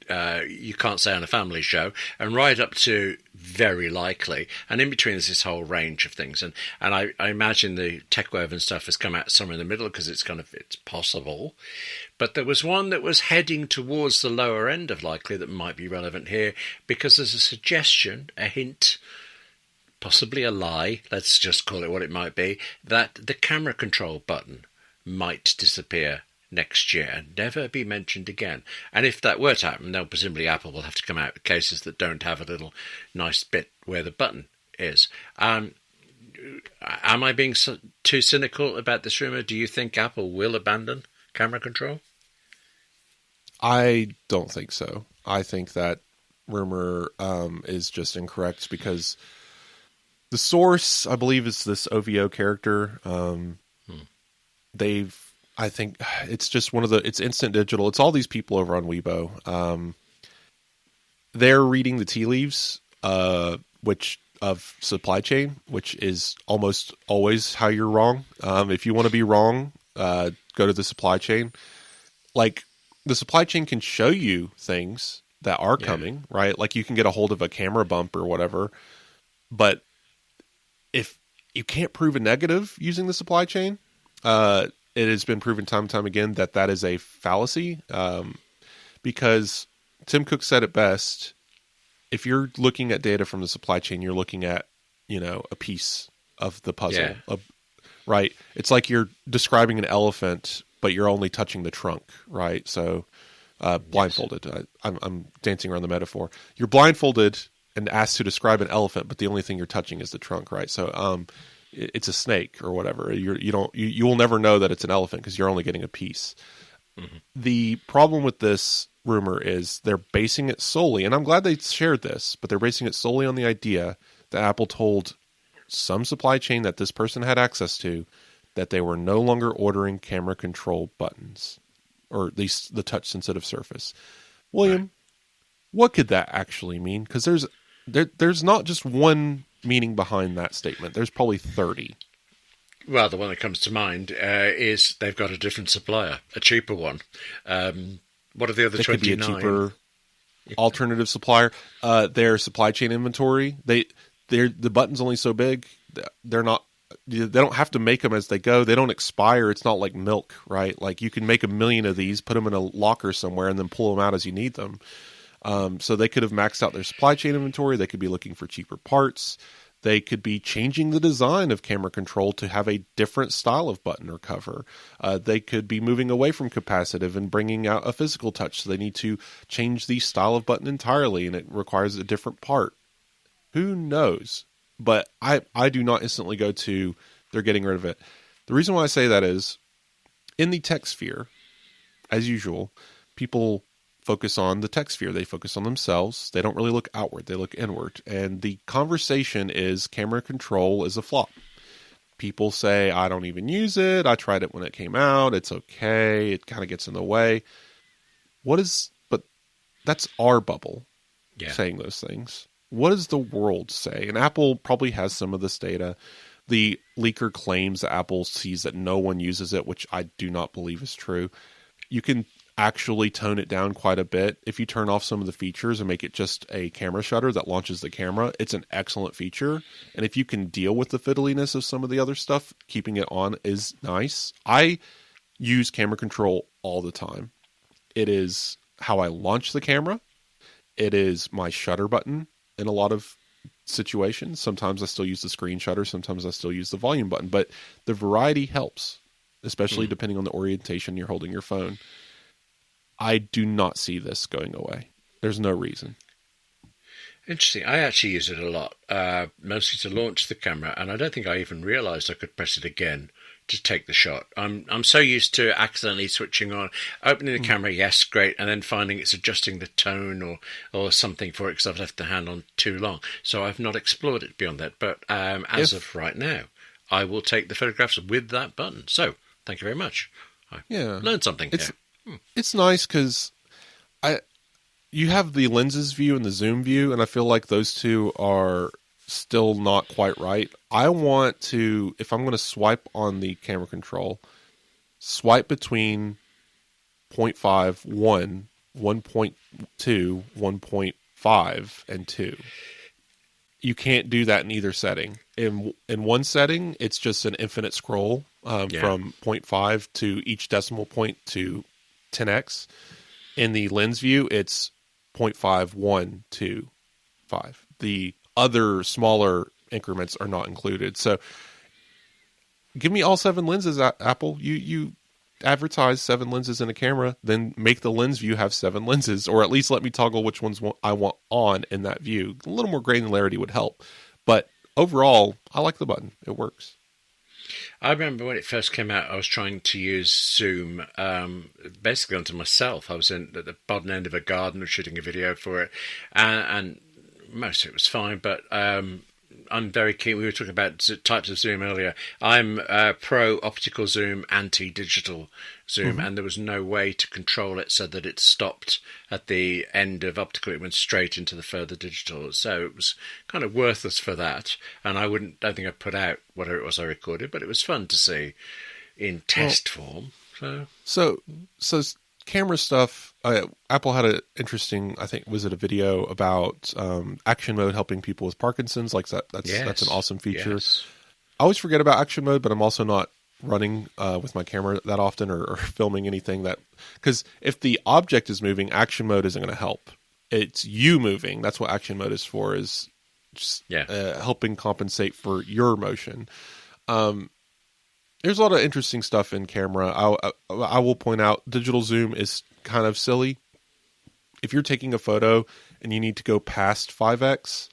you can't say on a family show, and right up to very likely, and in between there's this whole range of things. And I imagine the TechWoven stuff has come out somewhere in the middle because it's possible. But there was one that was heading towards the lower end of likely that might be relevant here, because there's a suggestion, a hint, possibly a lie, let's just call it what it might be, that the camera control button might disappear next year and never be mentioned again. And if that were to happen, then presumably Apple will have to come out with cases that don't have a little nice bit where the button is. Am I being too cynical about this rumor? Do you think Apple will abandon camera control? I don't think so. I think that rumor is just incorrect, because the source, I believe, is this OVO character. I think it's just it's Instant Digital. It's all these people over on Weibo. They're reading the tea leaves, which of supply chain, which is almost always how you're wrong. If you want to be wrong, go to the supply chain. Like, the supply chain can show you things that are coming, right? Like, you can get a hold of a camera bump or whatever, but if you can't prove a negative using the supply chain, it has been proven time and time again that is a fallacy, because Tim Cook said it best. If you're looking at data from the supply chain, you're looking at, a piece of the puzzle, right? It's like you're describing an elephant, but you're only touching the trunk, right? So blindfolded. Yes. I'm dancing around the metaphor. You're blindfolded and asked to describe an elephant, but the only thing you're touching is the trunk, right? So it's a snake or whatever. You will never know that it's an elephant because you're only getting a piece. Mm-hmm. The problem with this rumor is they're basing it solely, and I'm glad they shared this, but they're basing it solely on the idea that Apple told some supply chain that this person had access to that they were no longer ordering camera control buttons, or at least the touch-sensitive Surface. William, what could that actually mean? Because there's not just one meaning behind that statement. There's probably 30. Well, the one that comes to mind is they've got a different supplier, a cheaper one. What are the other 29? Could be a cheaper alternative supplier. Their supply chain inventory, the button's only so big. They don't have to make them as they go. They don't expire. It's not like milk, right? Like, you can make 1 million of these, put them in a locker somewhere, and then pull them out as you need them. So they could have maxed out their supply chain inventory. They could be looking for cheaper parts. They could be changing the design of camera control to have a different style of button or cover. They could be moving away from capacitive and bringing out a physical touch. So they need to change the style of button entirely, and it requires a different part. Who knows? But I do not instantly go to, they're getting rid of it. The reason why I say that is, in the tech sphere, as usual, people focus on the tech sphere. They focus on themselves. They don't really look outward. They look inward. And the conversation is camera control is a flop. People say, I don't even use it. I tried it when it came out. It's okay. It kind of gets in the way. But that's our bubble saying those things. What does the world say? And Apple probably has some of this data. The leaker claims that Apple sees that no one uses it, which I do not believe is true. You can actually tone it down quite a bit. If you turn off some of the features and make it just a camera shutter that launches the camera, it's an excellent feature. And if you can deal with the fiddliness of some of the other stuff, keeping it on is nice. I use camera control all the time. It is how I launch the camera. It is my shutter button in a lot of situations. Sometimes I still use the screen shutter. Sometimes I still use the volume button. But the variety helps, especially depending on the orientation you're holding your phone. I do not see this going away. There's no reason. Interesting. I actually use it a lot, mostly to launch the camera, and I don't think I even realised I could press it again to take the shot. I'm so used to accidentally switching on, opening the camera, yes, great, and then finding it's adjusting the tone or something for it because I've left the hand on too long. So I've not explored it beyond that. But as of right now, I will take the photographs with that button. So, thank you very much. I learned something here. It's nice because you have the lenses view and the zoom view, and I feel like those two are still not quite right. I want to, if I'm going to swipe on the camera control, swipe between 0.5, 1, 1.2, 1.5, and 2. You can't do that in either setting. In one setting, it's just an infinite scroll from 0.5 to each decimal point to 10x. In the lens view, it's 0.5, 1, 2, 5. The other smaller increments are not included. So give me all 7 lenses, Apple. You advertise 7 lenses in a camera, then make the lens view have 7 lenses, or at least let me toggle which ones I want on in that view. A little more granularity would help. But overall, I like the button. It works. I remember when it first came out, I was trying to use Zoom basically onto myself. I was at the bottom end of a garden and shooting a video for it, and most of it was fine, but I'm very keen. We were talking about types of zoom earlier. I'm pro optical zoom, anti-digital zoom, and there was no way to control it so that it stopped at the end of optical. It went straight into the further digital. So it was kind of worthless for that. And I don't think I put out whatever it was I recorded, but it was fun to see in test form. So camera stuff, Apple had an interesting, I think, was it a video about action mode helping people with Parkinson's? Like that's an awesome feature. Yes. I always forget about action mode, but I'm also not running with my camera that often or filming anything because if the object is moving, action mode isn't going to help. It's you moving. That's what action mode is for, is just helping compensate for your motion. There's a lot of interesting stuff in camera. I will point out digital zoom is kind of silly. If you're taking a photo and you need to go past 5x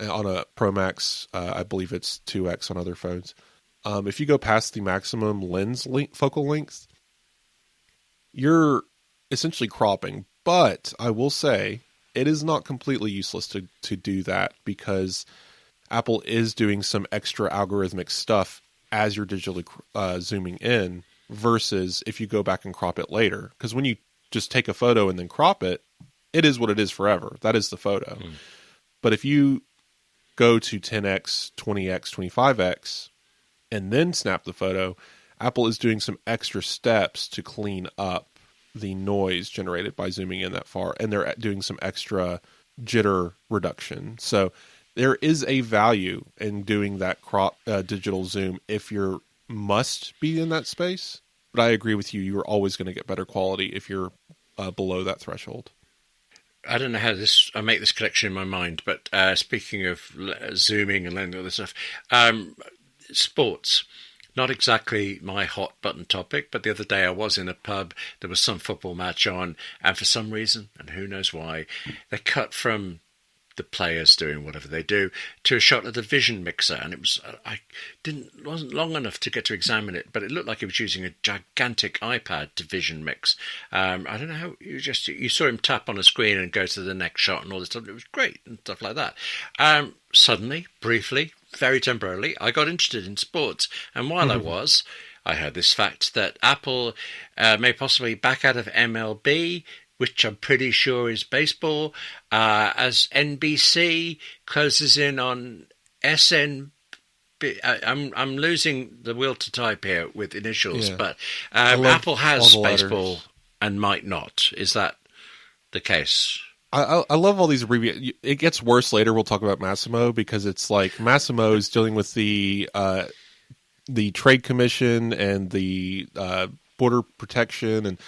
on a Pro Max, I believe it's 2x on other phones. If you go past the maximum lens focal length, you're essentially cropping. But I will say it is not completely useless to do that, because Apple is doing some extra algorithmic stuff as you're digitally zooming in, versus if you go back and crop it later. Because when you just take a photo and then crop it, it is what it is forever. That is the photo. But if you go to 10x, 20x, 25x, and then snap the photo, Apple is doing some extra steps to clean up the noise generated by zooming in that far. And they're doing some extra jitter reduction. So there is a value in doing that crop digital zoom if you must be in that space. But I agree with you. You're always going to get better quality if you're below that threshold. I don't know how I make this connection in my mind, but speaking of zooming and learning all this stuff, sports, not exactly my hot button topic, but the other day I was in a pub, there was some football match on, and for some reason, and who knows why, they cut from the players doing whatever they do to a shot of the vision mixer, and it was wasn't long enough to get to examine it, but it looked like he was using a gigantic iPad to vision mix. I don't know how you saw him tap on a screen and go to the next shot and all this stuff. It was great and stuff like that. Suddenly, briefly, very temporarily, I got interested in sports, and while I heard this fact that Apple may possibly back out of MLB, which I'm pretty sure is baseball, as NBC closes in on SN. I'm losing the will to type here with initials, but Apple has baseball and might not. Is that the case? I love all these abbreviations. It gets worse later. We'll talk about Masimo, because it's like Masimo is dealing with the Trade Commission and the Border Protection, and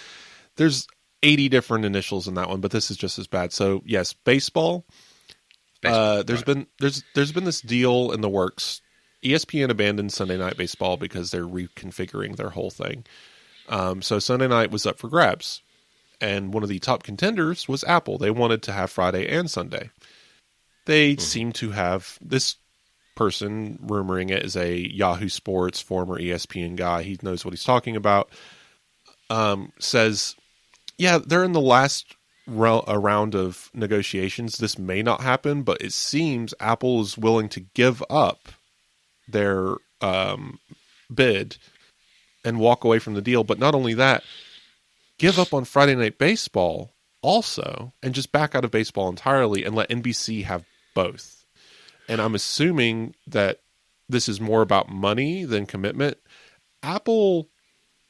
there's 80 different initials in that one, but this is just as bad. So yes, baseball. There's been this deal in the works. ESPN abandoned Sunday Night Baseball because they're reconfiguring their whole thing. So Sunday night was up for grabs, and one of the top contenders was Apple. They wanted to have Friday and Sunday. They seem to have this person, rumoring it, is a Yahoo Sports former ESPN guy. He knows what he's talking about. Says, yeah, they're in the last round of negotiations. This may not happen, but it seems Apple is willing to give up their bid and walk away from the deal. But not only that, give up on Friday Night Baseball also and just back out of baseball entirely and let NBC have both. And I'm assuming that this is more about money than commitment. Apple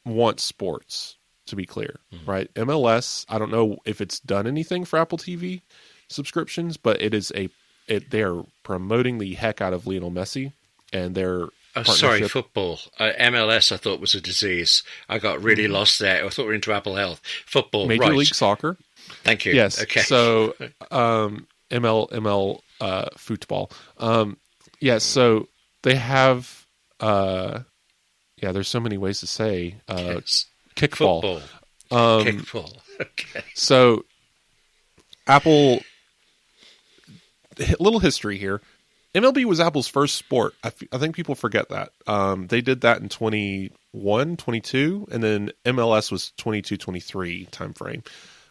wants sports, to be clear, right? MLS, I don't know if it's done anything for Apple TV subscriptions, but they are promoting the heck out of Lionel Messi and their sorry, football. MLS I thought was a disease. I got really lost there. I thought we were into Apple Health. Football, Major League Soccer. Thank you. Yes. Okay. So ML football. Yes. So they have. There's so many ways to say Yes. kickball. Football. Kickball. Okay. So Apple. Little history here. MLB was Apple's first sport. I think people forget that. They did that in 21, 22, and then MLS was 22, 23 timeframe.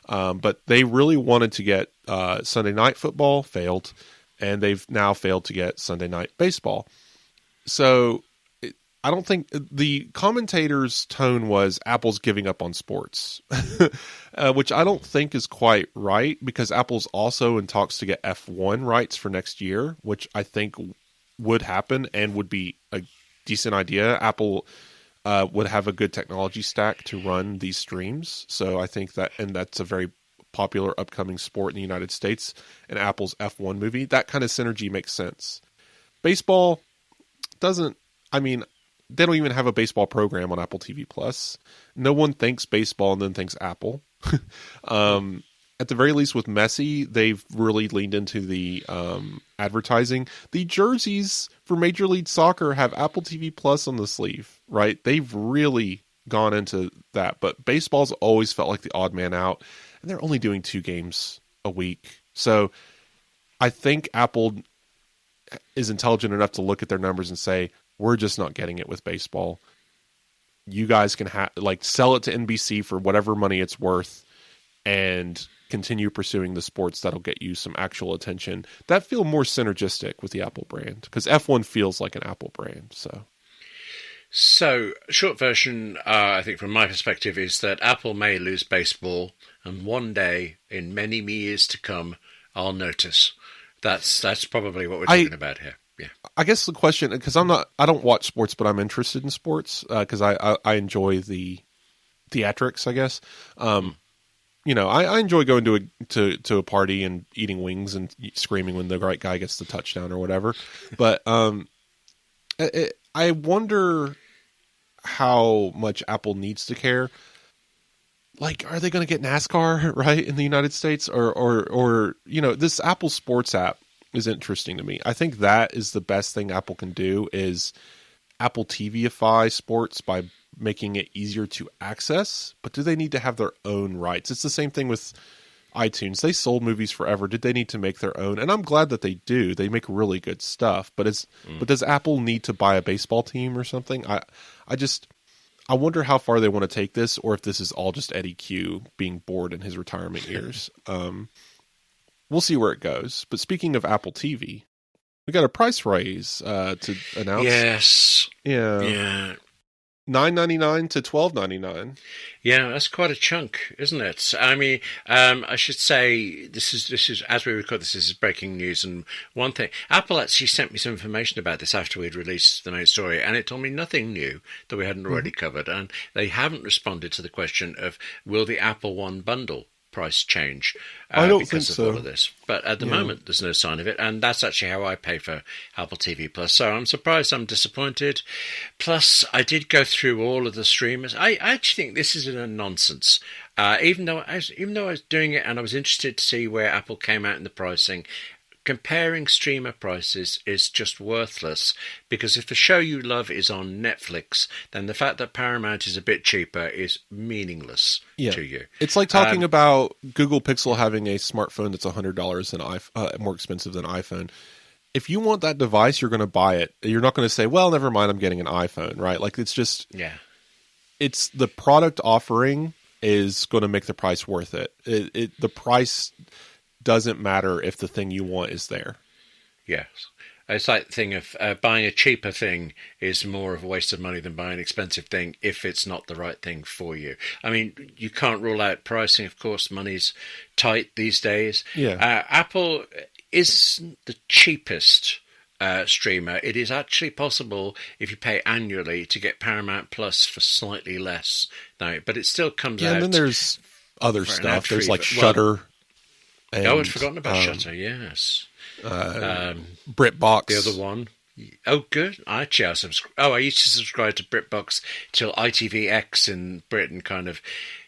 But they really wanted to get Sunday night football, failed, and they've now failed to get Sunday night baseball. So I don't think the commentator's tone was Apple's giving up on sports, which I don't think is quite right because Apple's also in talks to get F1 rights for next year, which I think would happen and would be a decent idea. Apple would have a good technology stack to run these streams. So I think that's a very popular upcoming sport in the United States, and Apple's F1 movie. That kind of synergy makes sense. Baseball doesn't, they don't even have a baseball program on Apple TV Plus. No one thinks baseball and then thinks Apple. At the very least with Messi, they've really leaned into the advertising. The jerseys for Major League Soccer have Apple TV Plus on the sleeve, right? They've really gone into that. But baseball's always felt like the odd man out. And they're only doing 2 games a week. So I think Apple is intelligent enough to look at their numbers and say, we're just not getting it with baseball. You guys can sell it to NBC for whatever money it's worth and continue pursuing the sports that'll get you some actual attention that feel more synergistic with the Apple brand, because F1 feels like an Apple brand. So short version, I think from my perspective, is that Apple may lose baseball, and one day in many years to come, I'll notice. That's probably what we're talking about here. Yeah. I guess the question, because I don't watch sports, but I'm interested in sports because I enjoy the theatrics, I guess. I enjoy going to a party and eating wings and screaming when the right guy gets the touchdown or whatever. But I wonder how much Apple needs to care. Are they going to get NASCAR right in the United States, or this Apple Sports app is interesting to me. I think that is the best thing Apple can do is Apple TVify sports by making it easier to access. But do they need to have their own rights? It's the same thing with iTunes. They sold movies forever. Did they need to make their own? And I'm glad that they do. They make really good stuff. But does Apple need to buy a baseball team or something? I wonder how far they want to take this, or if this is all just Eddie Q being bored in his retirement years. We'll see where it goes. But speaking of Apple TV, we got a price raise to announce. Yes. Yeah. $9.99 to $12.99. Yeah, that's quite a chunk, isn't it? I should say this is as we record this is breaking news. And one thing, Apple actually sent me some information about this after we'd released the main story, and it told me nothing new that we hadn't already covered. And they haven't responded to the question of will the Apple One bundle price change I don't because think of so. all of this. But at the moment, there's no sign of it, and that's actually how I pay for Apple TV Plus. So I'm surprised, I'm disappointed. Plus, I did go through all of the streamers. I actually think this is a nonsense. Even though I was doing it and I was interested to see where Apple came out in the pricing, comparing streamer prices is just worthless, because if the show you love is on Netflix, then the fact that Paramount is a bit cheaper is meaningless to you. It's like talking about Google Pixel having a smartphone that's $100 more expensive than iPhone. If you want that device, you're going to buy it. You're not going to say, well, never mind, I'm getting an iPhone, right? It's just... Yeah. It's the product offering is going to make the price worth it. The price doesn't matter if the thing you want is there. Yes. It's like the thing of buying a cheaper thing is more of a waste of money than buying an expensive thing if it's not the right thing for you. I mean, you can't rule out pricing. Of course, money's tight these days. Yeah. Apple is the cheapest streamer. It is actually possible, if you pay annually, to get Paramount Plus for slightly less now, but it still comes out. And then there's other stuff. There's like Shudder. I'd forgotten about Shudder, yes. BritBox. The other one. Oh, good. Actually, I used to subscribe to BritBox till ITVX in Britain kind of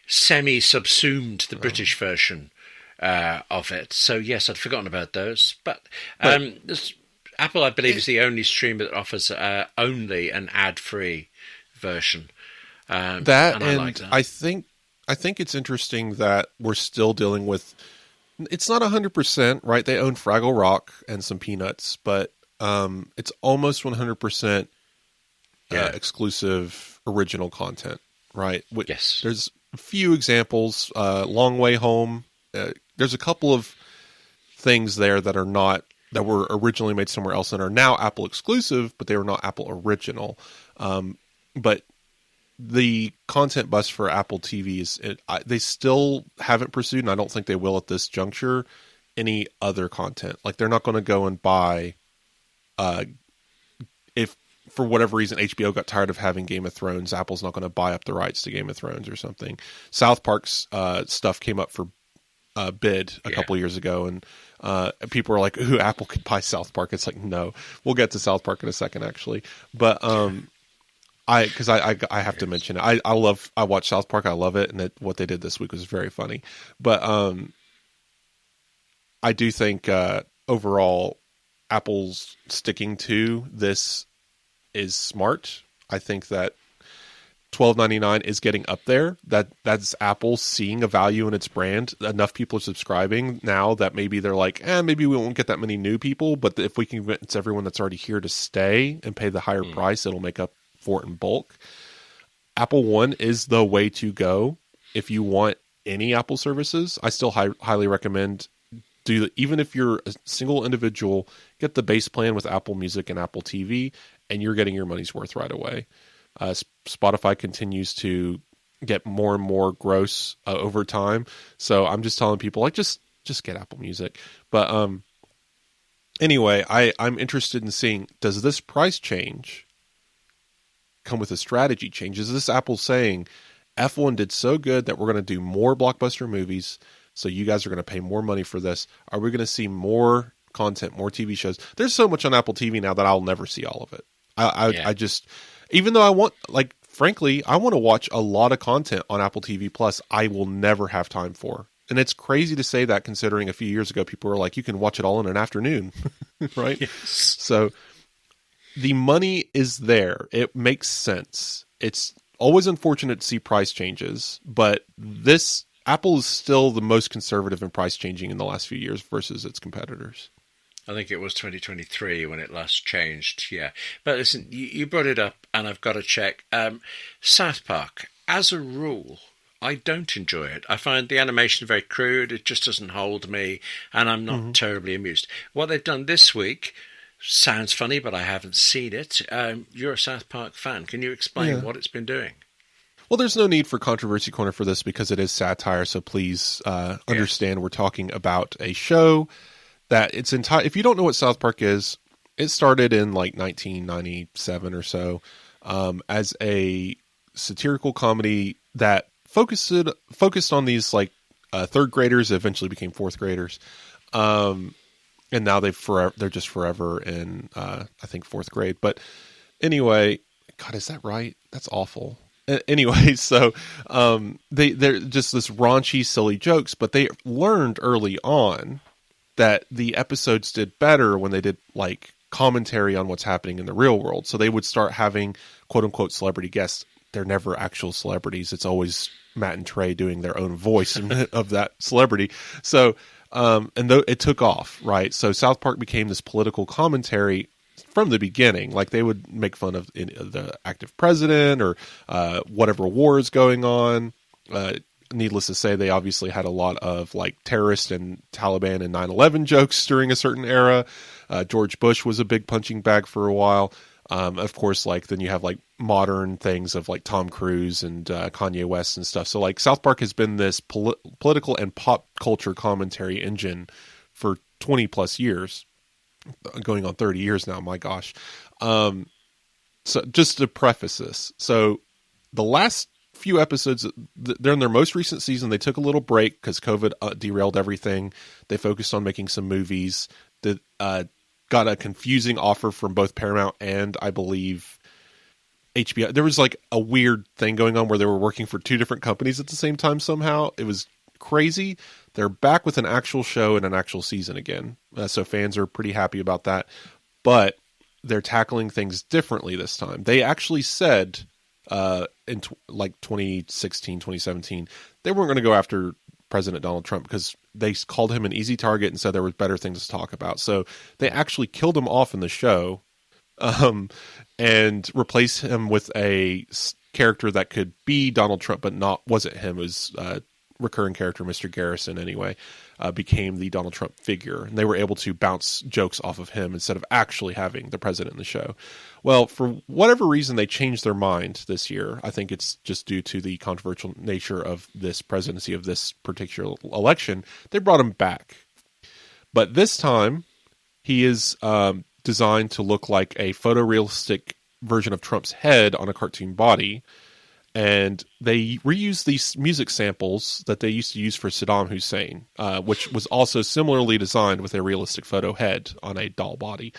semi-subsumed the British version of it. So, yes, I'd forgotten about those. But Apple, I believe, is the only streamer that offers only an ad-free version. I like that. I think it's interesting that we're still dealing with. It's not 100%, right? They own Fraggle Rock and some Peanuts, but it's almost 100% exclusive original content, right? Yes. There's a few examples. Long Way Home. There's a couple of things there that were originally made somewhere else and are now Apple exclusive, but they were not Apple original. But the content bus for Apple TV they still haven't pursued, and I don't think they will at this juncture, any other content. Like, they're not going to go and buy, if for whatever reason HBO got tired of having Game of Thrones, Apple's not going to buy up the rights to Game of Thrones or something. South Park's stuff came up for bid a couple years ago, and people were like, ooh, Apple could buy South Park. It's like, no. We'll get to South Park in a second, actually. But I have to mention it. I watch South Park. I love it, and what they did this week was very funny. But I do think overall, Apple's sticking to this is smart. I think that $12.99 is getting up there. That's Apple seeing a value in its brand. Enough people are subscribing now that maybe they're like, maybe we won't get that many new people, but if we can convince everyone that's already here to stay and pay the higher price, it'll make up for it in bulk. Apple One is the way to go if you want any Apple services. I still highly recommend even if you're a single individual, get the base plan with Apple Music and Apple TV, and you're getting your money's worth right away. Spotify continues to get more and more gross over time, so I'm just telling people, like, just get Apple Music. But anyway, I'm interested in seeing, does this price change come with a strategy change? Is this Apple saying F1 did so good that we're going to do more blockbuster movies, so you guys are going to pay more money for this? Are we going to see more content, more TV shows? There's so much on Apple TV now that I'll never see all of it. I just, even though I want, like, frankly, I want to watch a lot of content on Apple TV Plus, I will never have time for. And it's crazy to say that, considering a few years ago people were like, you can watch it all in an afternoon, right? Yes. So the money is there. It makes sense. It's always unfortunate to see price changes, but Apple is still the most conservative in price changing in the last few years versus its competitors. I think it was 2023 when it last changed, yeah. But listen, you brought it up, and I've got to check. South Park, as a rule, I don't enjoy it. I find the animation very crude. It just doesn't hold me, and I'm not terribly amused. What they've done this week sounds funny, but I haven't seen it. You're a South Park fan. Can you explain what it's been doing? Well, there's no need for Controversy Corner for this because it is satire, so please understand we're talking about a show that it's entire. If you don't know what South Park is, it started in like 1997 or so as a satirical comedy that focused on these like third graders that eventually became fourth graders, and now they're just forever in I think fourth grade. But anyway, God, is that right? That's awful. Anyway, so they're just this raunchy, silly jokes, but they learned early on that the episodes did better when they did like commentary on what's happening in the real world. So they would start having quote unquote celebrity guests. They're never actual celebrities. It's always Matt and Trey doing their own voice of that celebrity. So, it took off, right? So South Park became this political commentary from the beginning. Like they would make fun of the active president or whatever war is going on. needless to say, they obviously had a lot of like terrorist and Taliban and 9/11 jokes during a certain era. George Bush was a big punching bag for a while. Of course, like then you have like modern things of like Tom Cruise and Kanye West and stuff. So like South Park has been this political and pop culture commentary engine for 20 plus years, going on 30 years now. My gosh. So just to preface this, so the last few episodes, they're in their most recent season. They took a little break because COVID derailed everything. They focused on making some movies that got a confusing offer from both Paramount and I believe HBO. There was like a weird thing going on where they were working for two different companies at the same time somehow. It was crazy. They're back with an actual show and an actual season again. So fans are pretty happy about that. But they're tackling things differently this time. They actually said in like 2016, 2017, they weren't going to go after President Donald Trump because they called him an easy target and said there was better things to talk about. So they actually killed him off in the show and replaced him with a character that could be Donald Trump, but wasn't him. It was recurring character, Mr. Garrison anyway, became the Donald Trump figure. And they were able to bounce jokes off of him instead of actually having the president in the show. Well, for whatever reason, they changed their mind this year. I think it's just due to the controversial nature of this presidency of this particular election. They brought him back. But this time, he is designed to look like a photorealistic version of Trump's head on a cartoon body. And they reuse these music samples that they used to use for Saddam Hussein, which was also similarly designed with a realistic photo head on a doll body.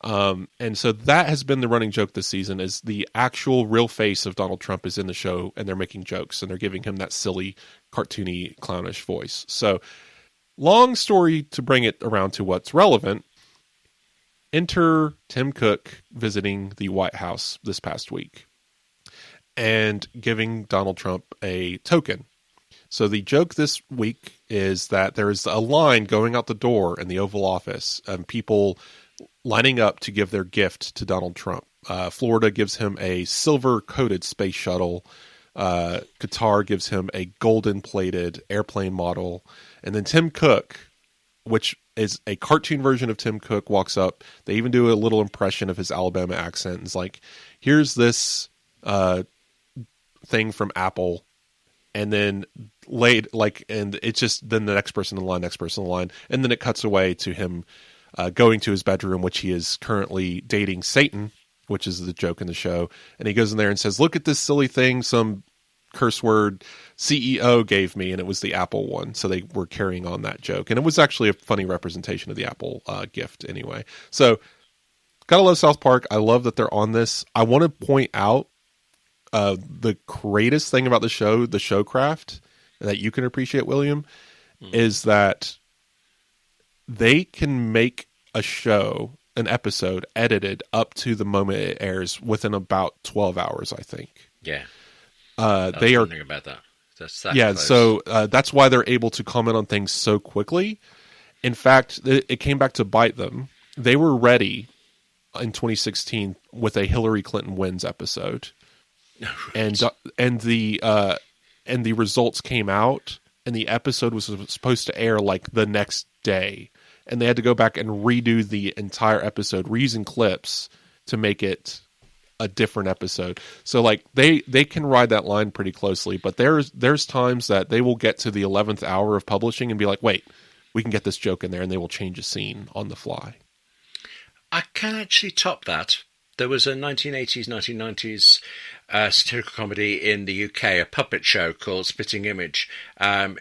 And so that has been the running joke this season is the actual real face of Donald Trump is in the show and they're making jokes and they're giving him that silly, cartoony, clownish voice. So long story to bring it around to what's relevant. Enter Tim Cook visiting the White House this past week and giving Donald Trump a token. So the joke this week is that there is a line going out the door in the Oval Office and people lining up to give their gift to Donald Trump. Florida gives him a silver-coated space shuttle. Qatar gives him a golden-plated airplane model. And then Tim Cook, which is a cartoon version of Tim Cook, walks up. They even do a little impression of his Alabama accent. It's like, here's this thing from Apple, and then and it's just then the next person in the line, and then it cuts away to him going to his bedroom, which he is currently dating Satan, which is the joke in the show, and he goes in there and says, "Look at this silly thing some curse word CEO gave me," and it was the Apple one, so they were carrying on that joke, and it was actually a funny representation of the Apple gift anyway. So, gotta love South Park. I love that they're on this. I want to point out the greatest thing about the show, the showcraft, that you can appreciate, William, is that they can make a show, an episode, edited up to the moment it airs within about 12 hours, I think. Yeah. They are wondering about that. That's that yeah, close. so that's why they're able to comment on things so quickly. In fact, it came back to bite them. They were ready in 2016 with a Hillary Clinton wins episode. Right. And the results came out, and the episode was supposed to air like the next day, and they had to go back and redo the entire episode, reusing clips to make it a different episode. So like they can ride that line pretty closely, but there's times that they will get to the 11th hour of publishing and be like, wait, we can get this joke in there, and they will change a scene on the fly. I can actually top that. There was a 1980s, 1990s satirical comedy in the UK, a puppet show called Spitting Image. At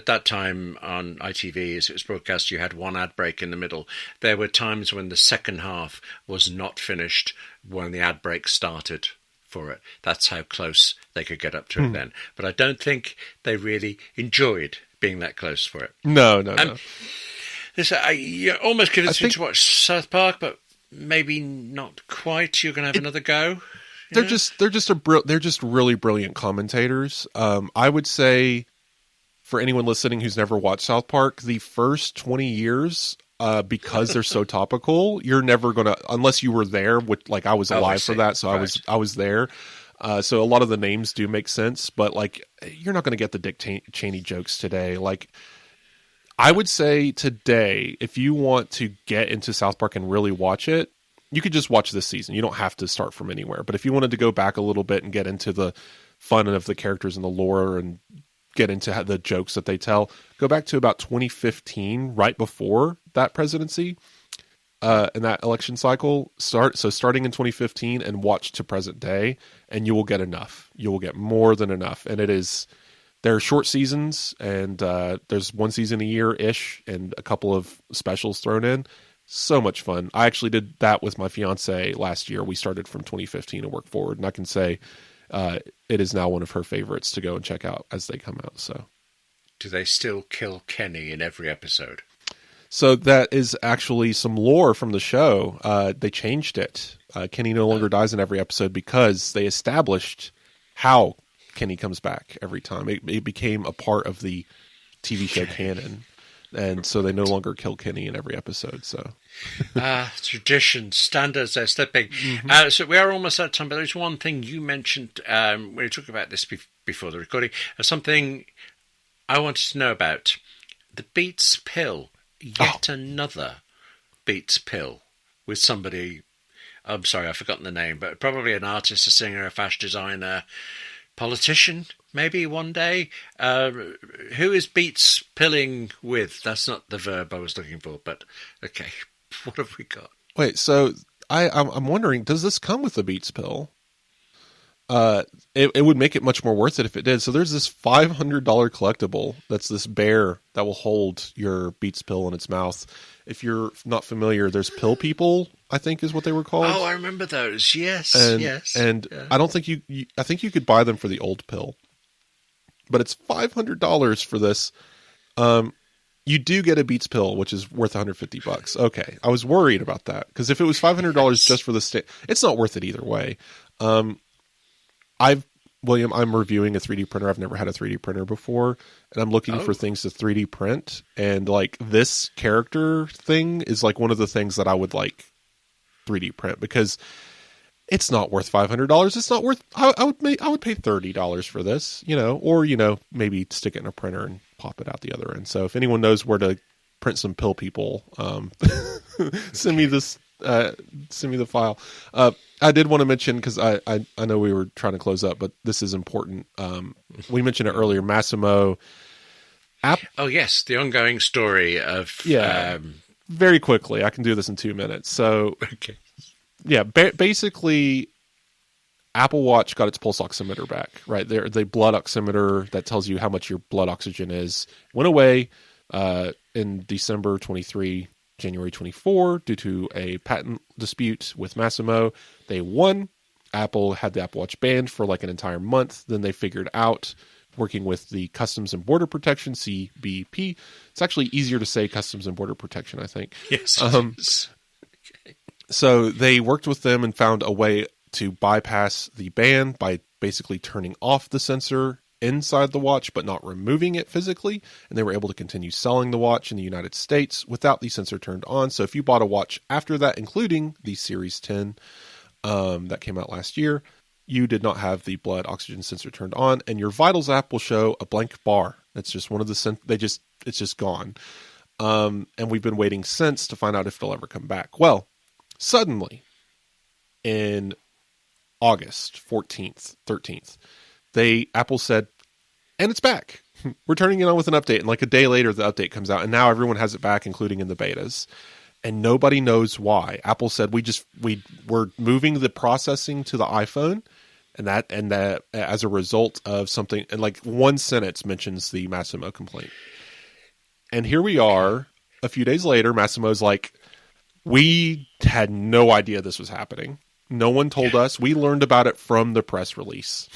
that time on ITV, as it was broadcast, you had one ad break in the middle. There were times when the second half was not finished when the ad break started for it. That's how close they could get up to it then. But I don't think they really enjoyed being that close for it. No. You're almost convinced me to watch South Park, but maybe not quite. You're going to have another go. They're just really brilliant commentators. I would say, for anyone listening who's never watched South Park, the first 20 years, because they're so topical, you're never gonna, unless you were there. Like I was alive for that, so right. I was there. So a lot of the names do make sense, but like you're not going to get the Dick Cheney jokes today. Like I would say today, if you want to get into South Park and really watch it, you could just watch this season. You don't have to start from anywhere. But if you wanted to go back a little bit and get into the fun of the characters and the lore and get into the jokes that they tell, go back to about 2015, right before that presidency and that election cycle. Starting in 2015 and watch to present day, and you will get enough. You will get more than enough. And there are short seasons, and there's one season a year-ish and a couple of specials thrown in. So much fun. I actually did that with my fiance last year. We started from 2015 and worked forward, and I can say it is now one of her favorites to go and check out as they come out. So, do they still kill Kenny in every episode? So that is actually some lore from the show. They changed it. Kenny no longer dies in every episode because they established how Kenny comes back every time. It became a part of the TV show canon. And so they no longer kill Kenny in every episode. So, traditions, standards, they're slipping. Mm-hmm. So we are almost out of time, but there's one thing you mentioned when we were talking about this before the recording. Something I wanted to know about. The Beats Pill. Yet another Beats Pill with somebody. I'm sorry, I've forgotten the name, but probably an artist, a singer, a fashion designer, politician, maybe one day. Who is Beats Pilling with? That's not the verb I was looking for, but okay. What have we got? Wait, so I'm wondering, does this come with the Beats Pill? It would make it much more worth it if it did. So there's this $500 collectible that's this bear that will hold your Beats Pill in its mouth. If you're not familiar, there's Pill People, I think is what they were called. Oh, I remember those. Yes, yes. And yeah. I don't think I think you could buy them for the old pill. But it's $500 for this. You do get a Beats Pill, which is worth $150. Okay, I was worried about that because if it was $500 just for the it's not worth it either way. William, I'm reviewing a 3D printer. I've never had a 3D printer before, and I'm looking for things to 3D print. And like this character thing is like one of the things that I would like 3D print because it's not worth $500. It's not worth. I would pay $30 for this, or maybe stick it in a printer and pop it out the other end. So if anyone knows where to print some Pill People, send me this. Send me the file. I did want to mention, because I know we were trying to close up, but this is important. We mentioned it earlier, Masimo. Oh, yes, the ongoing story of... Yeah, very quickly. I can do this in 2 minutes. So, okay. Yeah, basically, Apple Watch got its pulse oximeter back, right? The blood oximeter that tells you how much your blood oxygen is went away in December 23, January 24, due to a patent dispute with Masimo. They won. Apple had the Apple Watch banned for like an entire month. Then they figured out, working with the Customs and Border Protection, CBP. It's actually easier to say Customs and Border Protection, I think. Yes, it is. Okay. So they worked with them and found a way to bypass the ban by basically turning off the sensor inside the watch, but not removing it physically. And they were able to continue selling the watch in the United States without the sensor turned on. So if you bought a watch after that, including the Series 10 that came out last year, you did not have the blood oxygen sensor turned on, and your Vitals app will show a blank bar. It's just one of the it's just gone. And we've been waiting since to find out if they'll ever come back. Well, suddenly in August 14th, 13th, Apple said, and it's back. We're turning it on with an update. And like a day later, the update comes out, and now everyone has it back, including in the betas. And nobody knows why. Apple said we're moving the processing to the iPhone, and that as a result of something, and like one sentence mentions the Masimo complaint. And here we are, a few days later, Masimo's like, we had no idea this was happening. No one told us. We learned about it from the press release,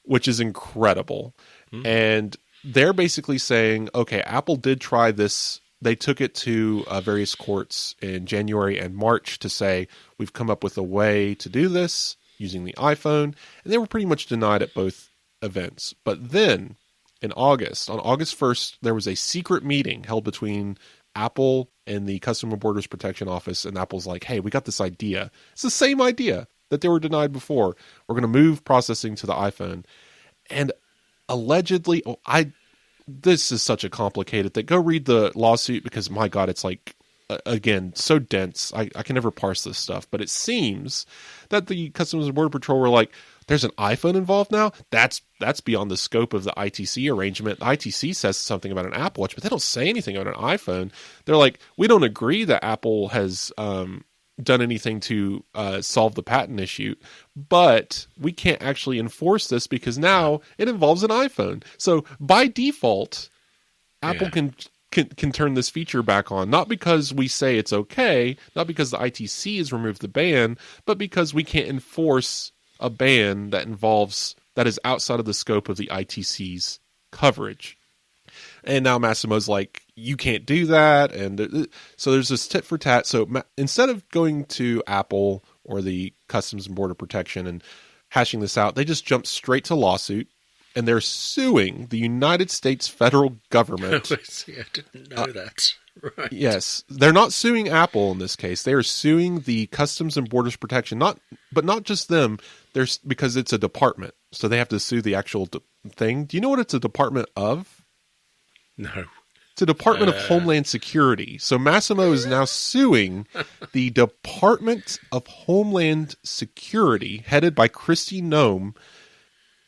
which is incredible. Mm-hmm. And they're basically saying, okay, Apple did try this. They took it to various courts in January and March to say, we've come up with a way to do this using the iPhone. And they were pretty much denied at both events. But then in August, on August 1st, there was a secret meeting held between Apple and the Customs and Borders Protection Office. And Apple's like, hey, we got this idea. It's the same idea. that they were denied before. We're going to move processing to the iPhone. And allegedly, this is such a complicated thing. Go read the lawsuit because, my God, it's like, again, so dense. I can never parse this stuff. But it seems that the Customs and Border Patrol were like, there's an iPhone involved now? That's beyond the scope of the ITC arrangement. The ITC says something about an Apple Watch, but they don't say anything about an iPhone. They're like, we don't agree that Apple has done anything to solve the patent issue, but we can't actually enforce this because now it involves an iPhone. So by default, Apple can turn this feature back on, not because we say it's okay, not because the ITC has removed the ban, but because we can't enforce a ban that is outside of the scope of the ITC's coverage. And now Masimo's like, you can't do that. And so there's this tit for tat. So instead of going to Apple or the Customs and Border Protection and hashing this out, they just jumped straight to lawsuit. And they're suing the United States federal government. I didn't know that. Right. Yes. They're not suing Apple in this case. They are suing the Customs and Borders Protection, but not just them. Because it's a department. So they have to sue the actual thing. Do you know what it's a department of? No. It's a Department of Homeland Security. So Masimo is now suing the Department of Homeland Security, headed by Kristi Noem.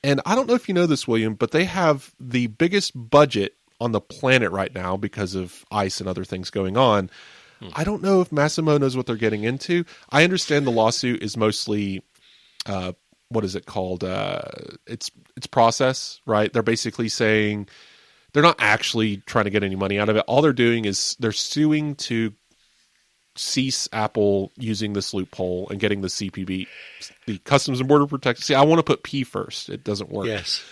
And I don't know if you know this, William, but they have the biggest budget on the planet right now because of ICE and other things going on. I don't know if Masimo knows what they're getting into. I understand the lawsuit is mostly, what is it called? It's process, right? They're basically saying they're not actually trying to get any money out of it. All they're doing is they're suing to cease Apple using this loophole and getting the CPB, the Customs and Border Protection. See, I want to put P first. It doesn't work. Yes.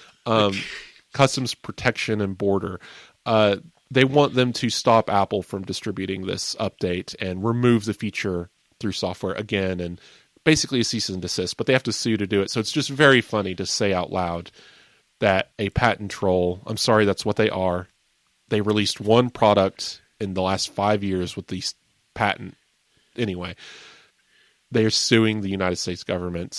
Customs Protection and Border. They want them to stop Apple from distributing this update and remove the feature through software again, and basically a cease and desist, but they have to sue to do it. So it's just very funny to say out loud that a patent troll, I'm sorry, that's what they are. They released one product in the last 5 years with these patent. Anyway, they're suing the United States government.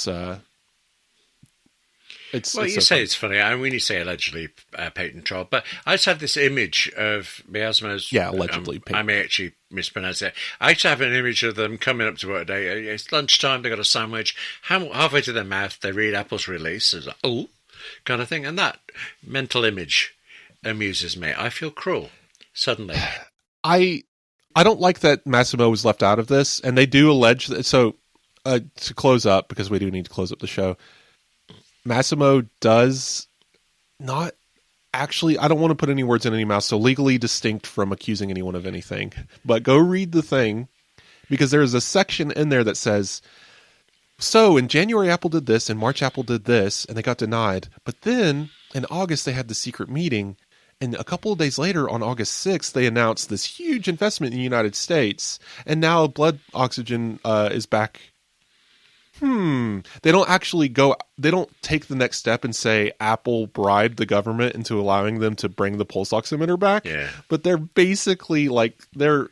It's It's funny. I mean, when you say allegedly patent troll, but I just have this image of Masimo's. Yeah, allegedly. I may actually mispronounce it. I just have an image of them coming up to work today. It's lunchtime. They got a sandwich. Halfway to their mouth, they read Apple's release. It's like, oh, kind of thing. And that mental image amuses me. I feel cruel suddenly. I don't like that Masimo was left out of this, and they do allege that. So to close up, because we do need to close up the show. Masimo does not actually, I don't want to put any words in any mouth, so legally distinct from accusing anyone of anything. But go read the thing, because there's a section in there that says, so in January Apple did this, in March Apple did this, and they got denied. But then in August they had the secret meeting, and a couple of days later on August 6th, they announced this huge investment in the United States, and now blood oxygen is back. They don't take the next step and say Apple bribed the government into allowing them to bring the pulse oximeter back. Yeah. But they're basically like, there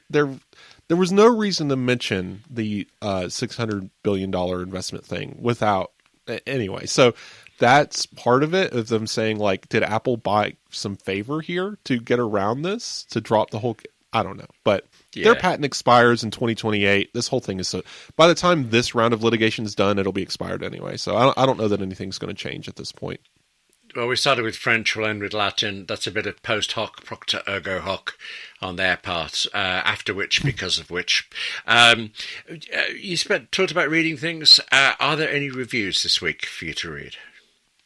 was no reason to mention the $600 billion investment thing without, anyway. So that's part of it, of them saying like, did Apple buy some favor here to get around this, to drop the whole, I don't know, but their patent expires in 2028. This whole thing is so. By the time this round of litigation is done, it'll be expired anyway. So I don't know that anything's going to change at this point. Well, we started with French, we'll end with Latin. That's a bit of post hoc, procter ergo hoc on their part, after which, because of which. You talked about reading things. Are there any reviews this week for you to read?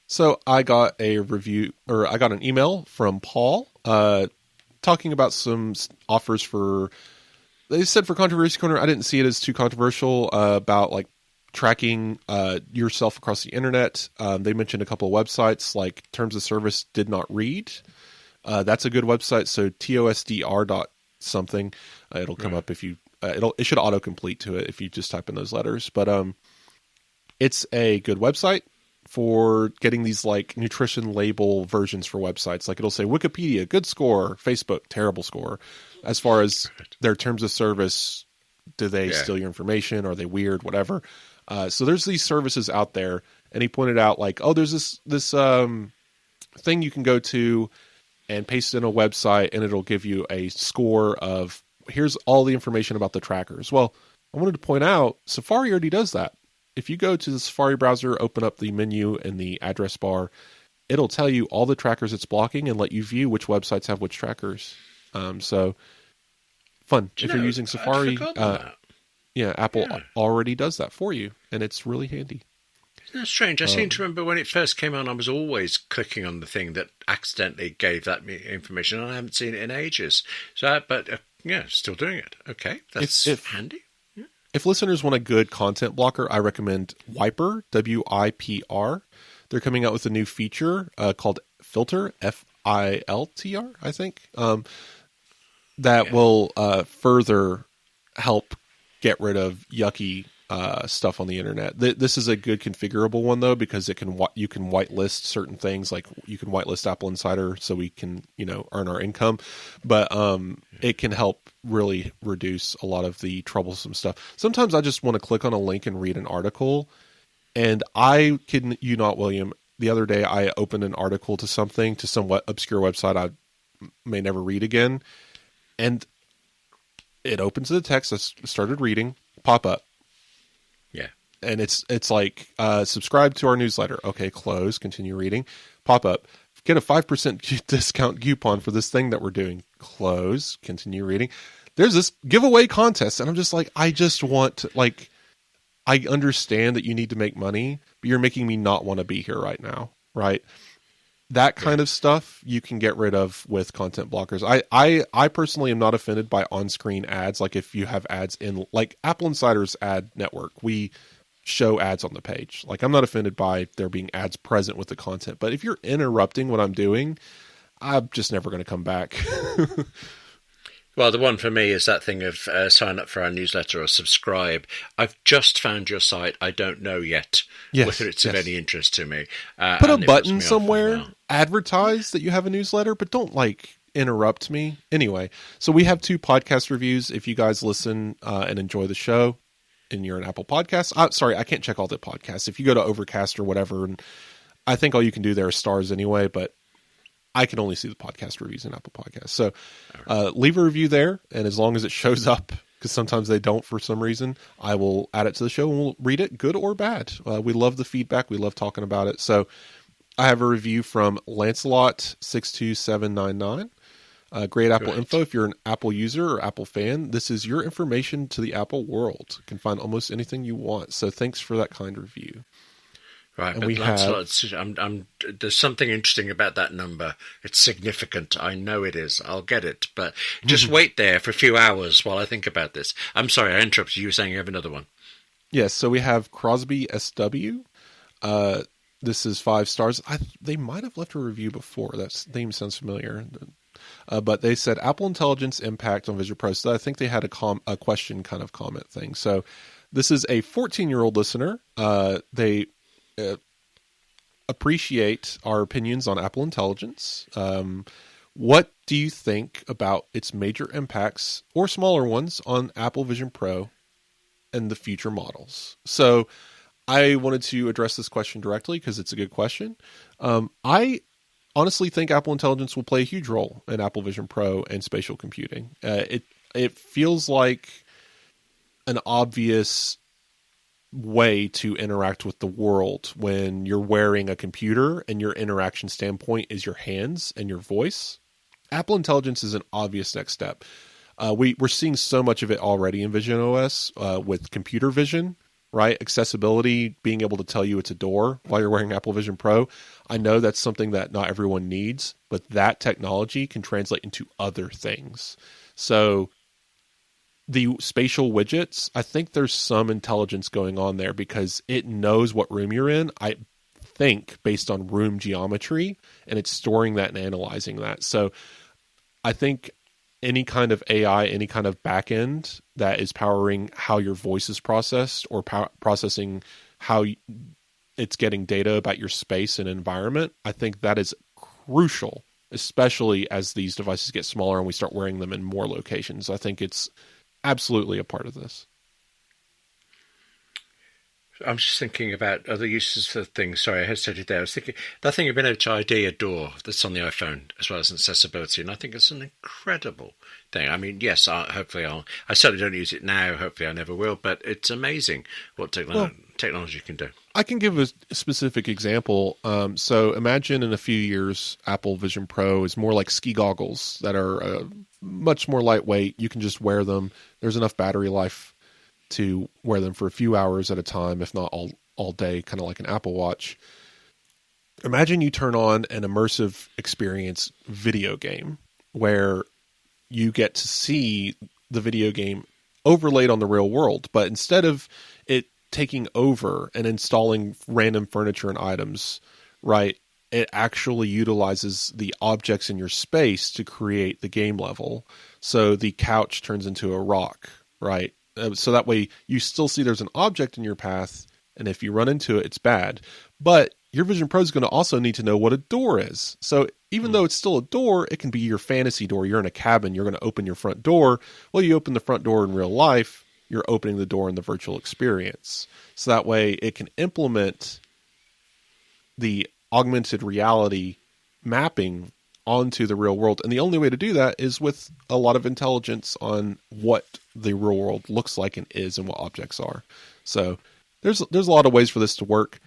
So I got a review, or I got an email from Paul talking about some offers for, they said for Controversy Corner, I didn't see it as too controversial, about like tracking yourself across the internet. They mentioned a couple of websites like Terms of Service Did Not Read. That's a good website. So TOSDR something. It'll come up if you, it should autocomplete to it if you just type in those letters. But it's a good website for getting these like nutrition label versions for websites. Like it'll say Wikipedia, good score, Facebook, terrible score. As far as their terms of service, do they steal your information? Are they weird? Whatever. So there's these services out there, and he pointed out like, oh, there's this thing you can go to and paste in a website, and it'll give you a score of here's all the information about the trackers. Well, I wanted to point out Safari already does that. If you go to the Safari browser, open up the menu in the address bar, it'll tell you all the trackers it's blocking and let you view which websites have which trackers. So fun. If you're using Safari, Apple already does that for you, and it's really handy. That's strange. I seem to remember when it first came on, I was always clicking on the thing that accidentally gave that information, and I haven't seen it in ages. So, but still doing it. Okay, that's handy. Yeah. If listeners want a good content blocker, I recommend Wiper, WIPR. They're coming out with a new feature called Filter, FILTR, I think, that will further help get rid of yucky stuff on the internet. This is a good configurable one though, because you can whitelist certain things, like you can whitelist AppleInsider so we can earn our income, but it can help really reduce a lot of the troublesome stuff. Sometimes I just want to click on a link and read an article, and I kid you not, William, the other day I opened an article to some obscure website I may never read again, and it opens the text. I started reading, pop up. Yeah. And it's like, subscribe to our newsletter. Okay, close, continue reading. Pop up. Get a 5% discount coupon for this thing that we're doing. Close, continue reading. There's this giveaway contest. And I'm just like, I just want to, like, I understand that you need to make money, but you're making me not want to be here right now. Right? That kind of stuff you can get rid of with content blockers. I personally am not offended by on-screen ads. Like if you have ads in, like Apple Insider's ad network, we show ads on the page. Like I'm not offended by there being ads present with the content. But if you're interrupting what I'm doing, I'm just never going to come back. Well, the one for me is that thing of sign up for our newsletter or subscribe. I've just found your site. I don't know yet whether it's of any interest to me. Put a button somewhere, advertise that you have a newsletter, but don't interrupt me. Anyway, so we have 2 podcast reviews. If you guys listen and enjoy the show and you're an Apple Podcast, sorry, I can't check all the podcasts. If you go to Overcast or whatever, and I think all you can do there is stars anyway, but I can only see the podcast reviews in Apple Podcasts. So leave a review there, and as long as it shows up, because sometimes they don't for some reason, I will add it to the show and we'll read it, good or bad. We love the feedback. We love talking about it. So I have a review from Lancelot62799. Great Apple info. If you're an Apple user or Apple fan, this is your information to the Apple world. You can find almost anything you want. So thanks for that kind review. Right, and but there's something interesting about that number. It's significant. I know it is. I'll get it. But just wait there for a few hours while I think about this. I'm sorry, I interrupted you. You were saying you have another one. Yes, so we have Crosby SW. This is 5 stars. They might have left a review before. That name sounds familiar. But they said Apple Intelligence impact on Vision Pro. So I think they had a question kind of comment thing. So this is a 14-year-old listener. They appreciate our opinions on Apple Intelligence. What do you think about its major impacts or smaller ones on Apple Vision Pro and the future models? So I wanted to address this question directly because it's a good question. I honestly think Apple Intelligence will play a huge role in Apple Vision Pro and spatial computing. It feels like an obvious way to interact with the world when you're wearing a computer and your interaction standpoint is your hands and your voice. Apple Intelligence is an obvious next step. We're seeing so much of it already in Vision OS with computer vision, right? Accessibility, being able to tell you it's a door while you're wearing Apple Vision Pro. I know that's something that not everyone needs, but that technology can translate into other things. So the spatial widgets, I think there's some intelligence going on there because it knows what room you're in, I think, based on room geometry, and it's storing that and analyzing that. So I think any kind of AI, any kind of backend that is powering how your voice is processed or processing how it's getting data about your space and environment, I think that is crucial, especially as these devices get smaller and we start wearing them in more locations. I think it's absolutely a part of this. I'm just thinking about other uses of things. Sorry, I hesitated there. I was thinking that thing of being able to ID a door that's on the iPhone as well as accessibility, and I think it's an incredible thing. I mean, yes, I certainly don't use it now. Hopefully I never will, but it's amazing what technology can do. I can give a specific example. So imagine in a few years, Apple Vision Pro is more like ski goggles that are much more lightweight. You can just wear them. There's enough battery life to wear them for a few hours at a time, if not all day, kind of like an Apple Watch. Imagine you turn on an immersive experience video game where you get to see the video game overlaid on the real world, but instead of it taking over and installing random furniture and items, right, it actually utilizes the objects in your space to create the game level. So the couch turns into a rock, right? So that way you still see there's an object in your path, and if you run into it, it's bad. But your Vision Pro is going to also need to know what a door is. So even though it's still a door, it can be your fantasy door. You're in a cabin, you're going to open your front door. Well, you open the front door in real life, you're opening the door in the virtual experience. So that way it can implement the augmented reality mapping onto the real world. And the only way to do that is with a lot of intelligence on what the real world looks like and is and what objects are. So there's a lot of ways for this to work.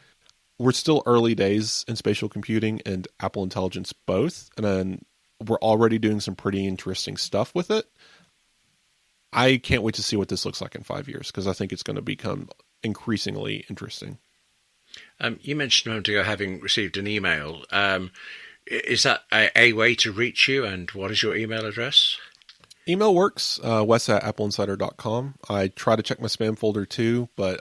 We're still early days in spatial computing and Apple Intelligence both. And then we're already doing some pretty interesting stuff with it. I can't wait to see what this looks like in 5 years, because I think it's going to become increasingly interesting. You mentioned a moment ago having received an email. Is that a way to reach you, and what is your email address? Email works, Wes@AppleInsider.com. I try to check my spam folder too, but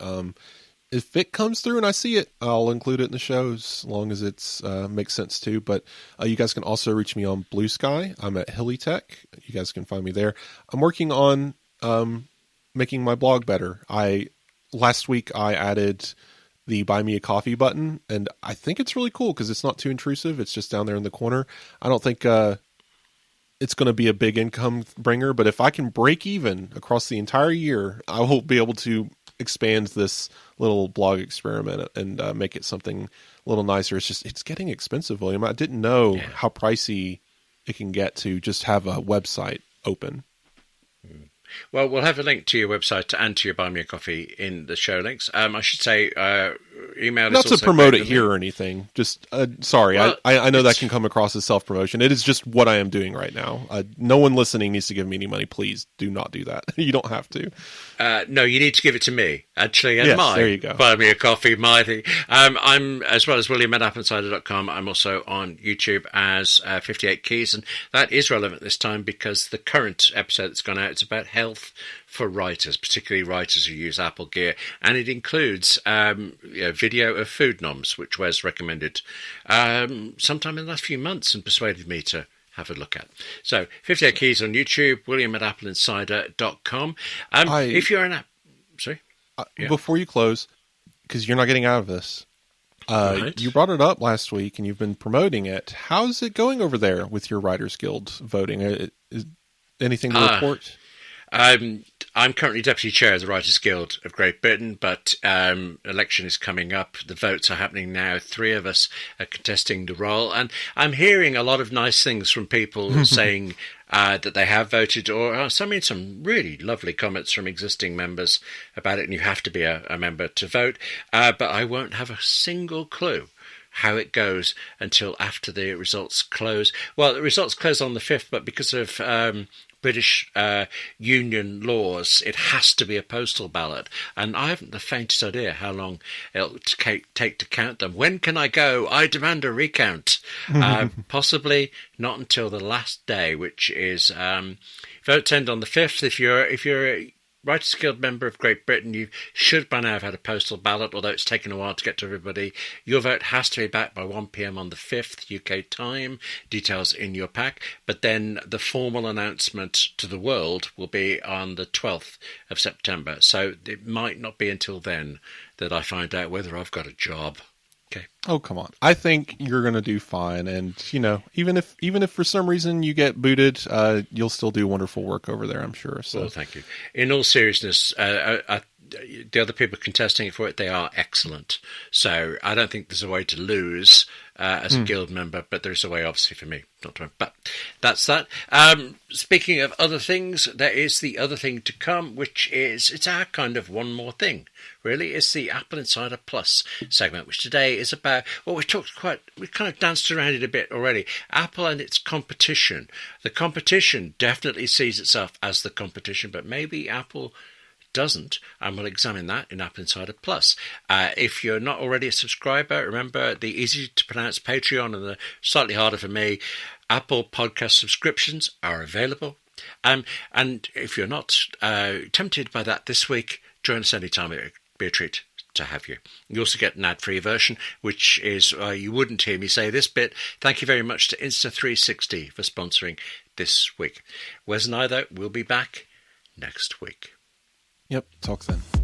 if it comes through and I see it, I'll include it in the show as long as it makes sense too. But you guys can also reach me on Blue Sky. I'm at HillyTech. You guys can find me there. I'm working on making my blog better. Last week I added the Buy Me a Coffee button, and I think it's really cool because it's not too intrusive. It's just down there in the corner. I don't think it's going to be a big income bringer, but if I can break even across the entire year, I will be able to expand this little blog experiment and make it something a little nicer. It's getting expensive, William. I didn't know how pricey it can get to just have a website open. Well, we'll have a link to your website and to your Buy Me a Coffee in the show links. I should say email is not also to promote it here or anything. Just sorry, well, I know that can come across as self-promotion. It is just what I am doing right now. No one listening needs to give me any money. Please do not do that. You don't have to. No, you need to give it to me, actually, and yes, there you go. Buy Me a Coffee, my thing. I'm, as well as William at AppleInsider.com, I'm also on YouTube as 58 Keys, and that is relevant this time because the current episode that's gone out is about health for writers, particularly writers who use Apple gear, and it includes video of food noms, which Wes recommended sometime in the last few months and persuaded me to have a look at. So 58 Keys on YouTube, William at AppleInsider.com. If you're an app... Sorry? Before you close, because you're not getting out of this, right. You brought it up last week and you've been promoting it. How's it going over there with your Writers Guild voting? Is anything to report? I'm currently Deputy Chair of the Writers Guild of Great Britain, but election is coming up. The votes are happening now. 3 of us are contesting the role, and I'm hearing a lot of nice things from people saying that they have voted, or some really lovely comments from existing members about it, and you have to be a member to vote, but I won't have a single clue how it goes until after the results close. Well, the results close on the 5th, but because of British union laws, it has to be a postal ballot, and I haven't the faintest idea how long it'll take to count them. When can I go? I demand a recount. Possibly not until the last day, which is vote end on the 5th. If you're a Writers Guild member of Great Britain, you should by now have had a postal ballot, although it's taken a while to get to everybody. Your vote has to be back by 1 p.m. on the 5th UK time. Details in your pack. But then the formal announcement to the world will be on the 12th of September. So it might not be until then that I find out whether I've got a job. Okay. Oh, come on. I think you're going to do fine. And, even if for some reason you get booted, you'll still do wonderful work over there, I'm sure. So well, thank you. In all seriousness, the other people contesting for it, they are excellent. So I don't think there's a way to lose as a guild member, but there's a way, obviously, for me not to. But that's that. Speaking of other things, there is the other thing to come, which is, it's our kind of one more thing, really. It's the Apple Insider Plus segment, which today is about, well, we kind of danced around it a bit already. Apple and its competition. The competition definitely sees itself as the competition, but maybe Apple doesn't, and we'll examine that in Apple Insider Plus. If you're not already a subscriber, remember the easy to pronounce Patreon and the slightly harder for me Apple podcast subscriptions are available. And if you're not tempted by that this week, join us anytime. It would be a treat to have you. You also get an ad-free version, which is, you wouldn't hear me say this bit. Thank you very much to Insta360 for sponsoring this week. Wes and I, though, will be back next week. Yep, talk then.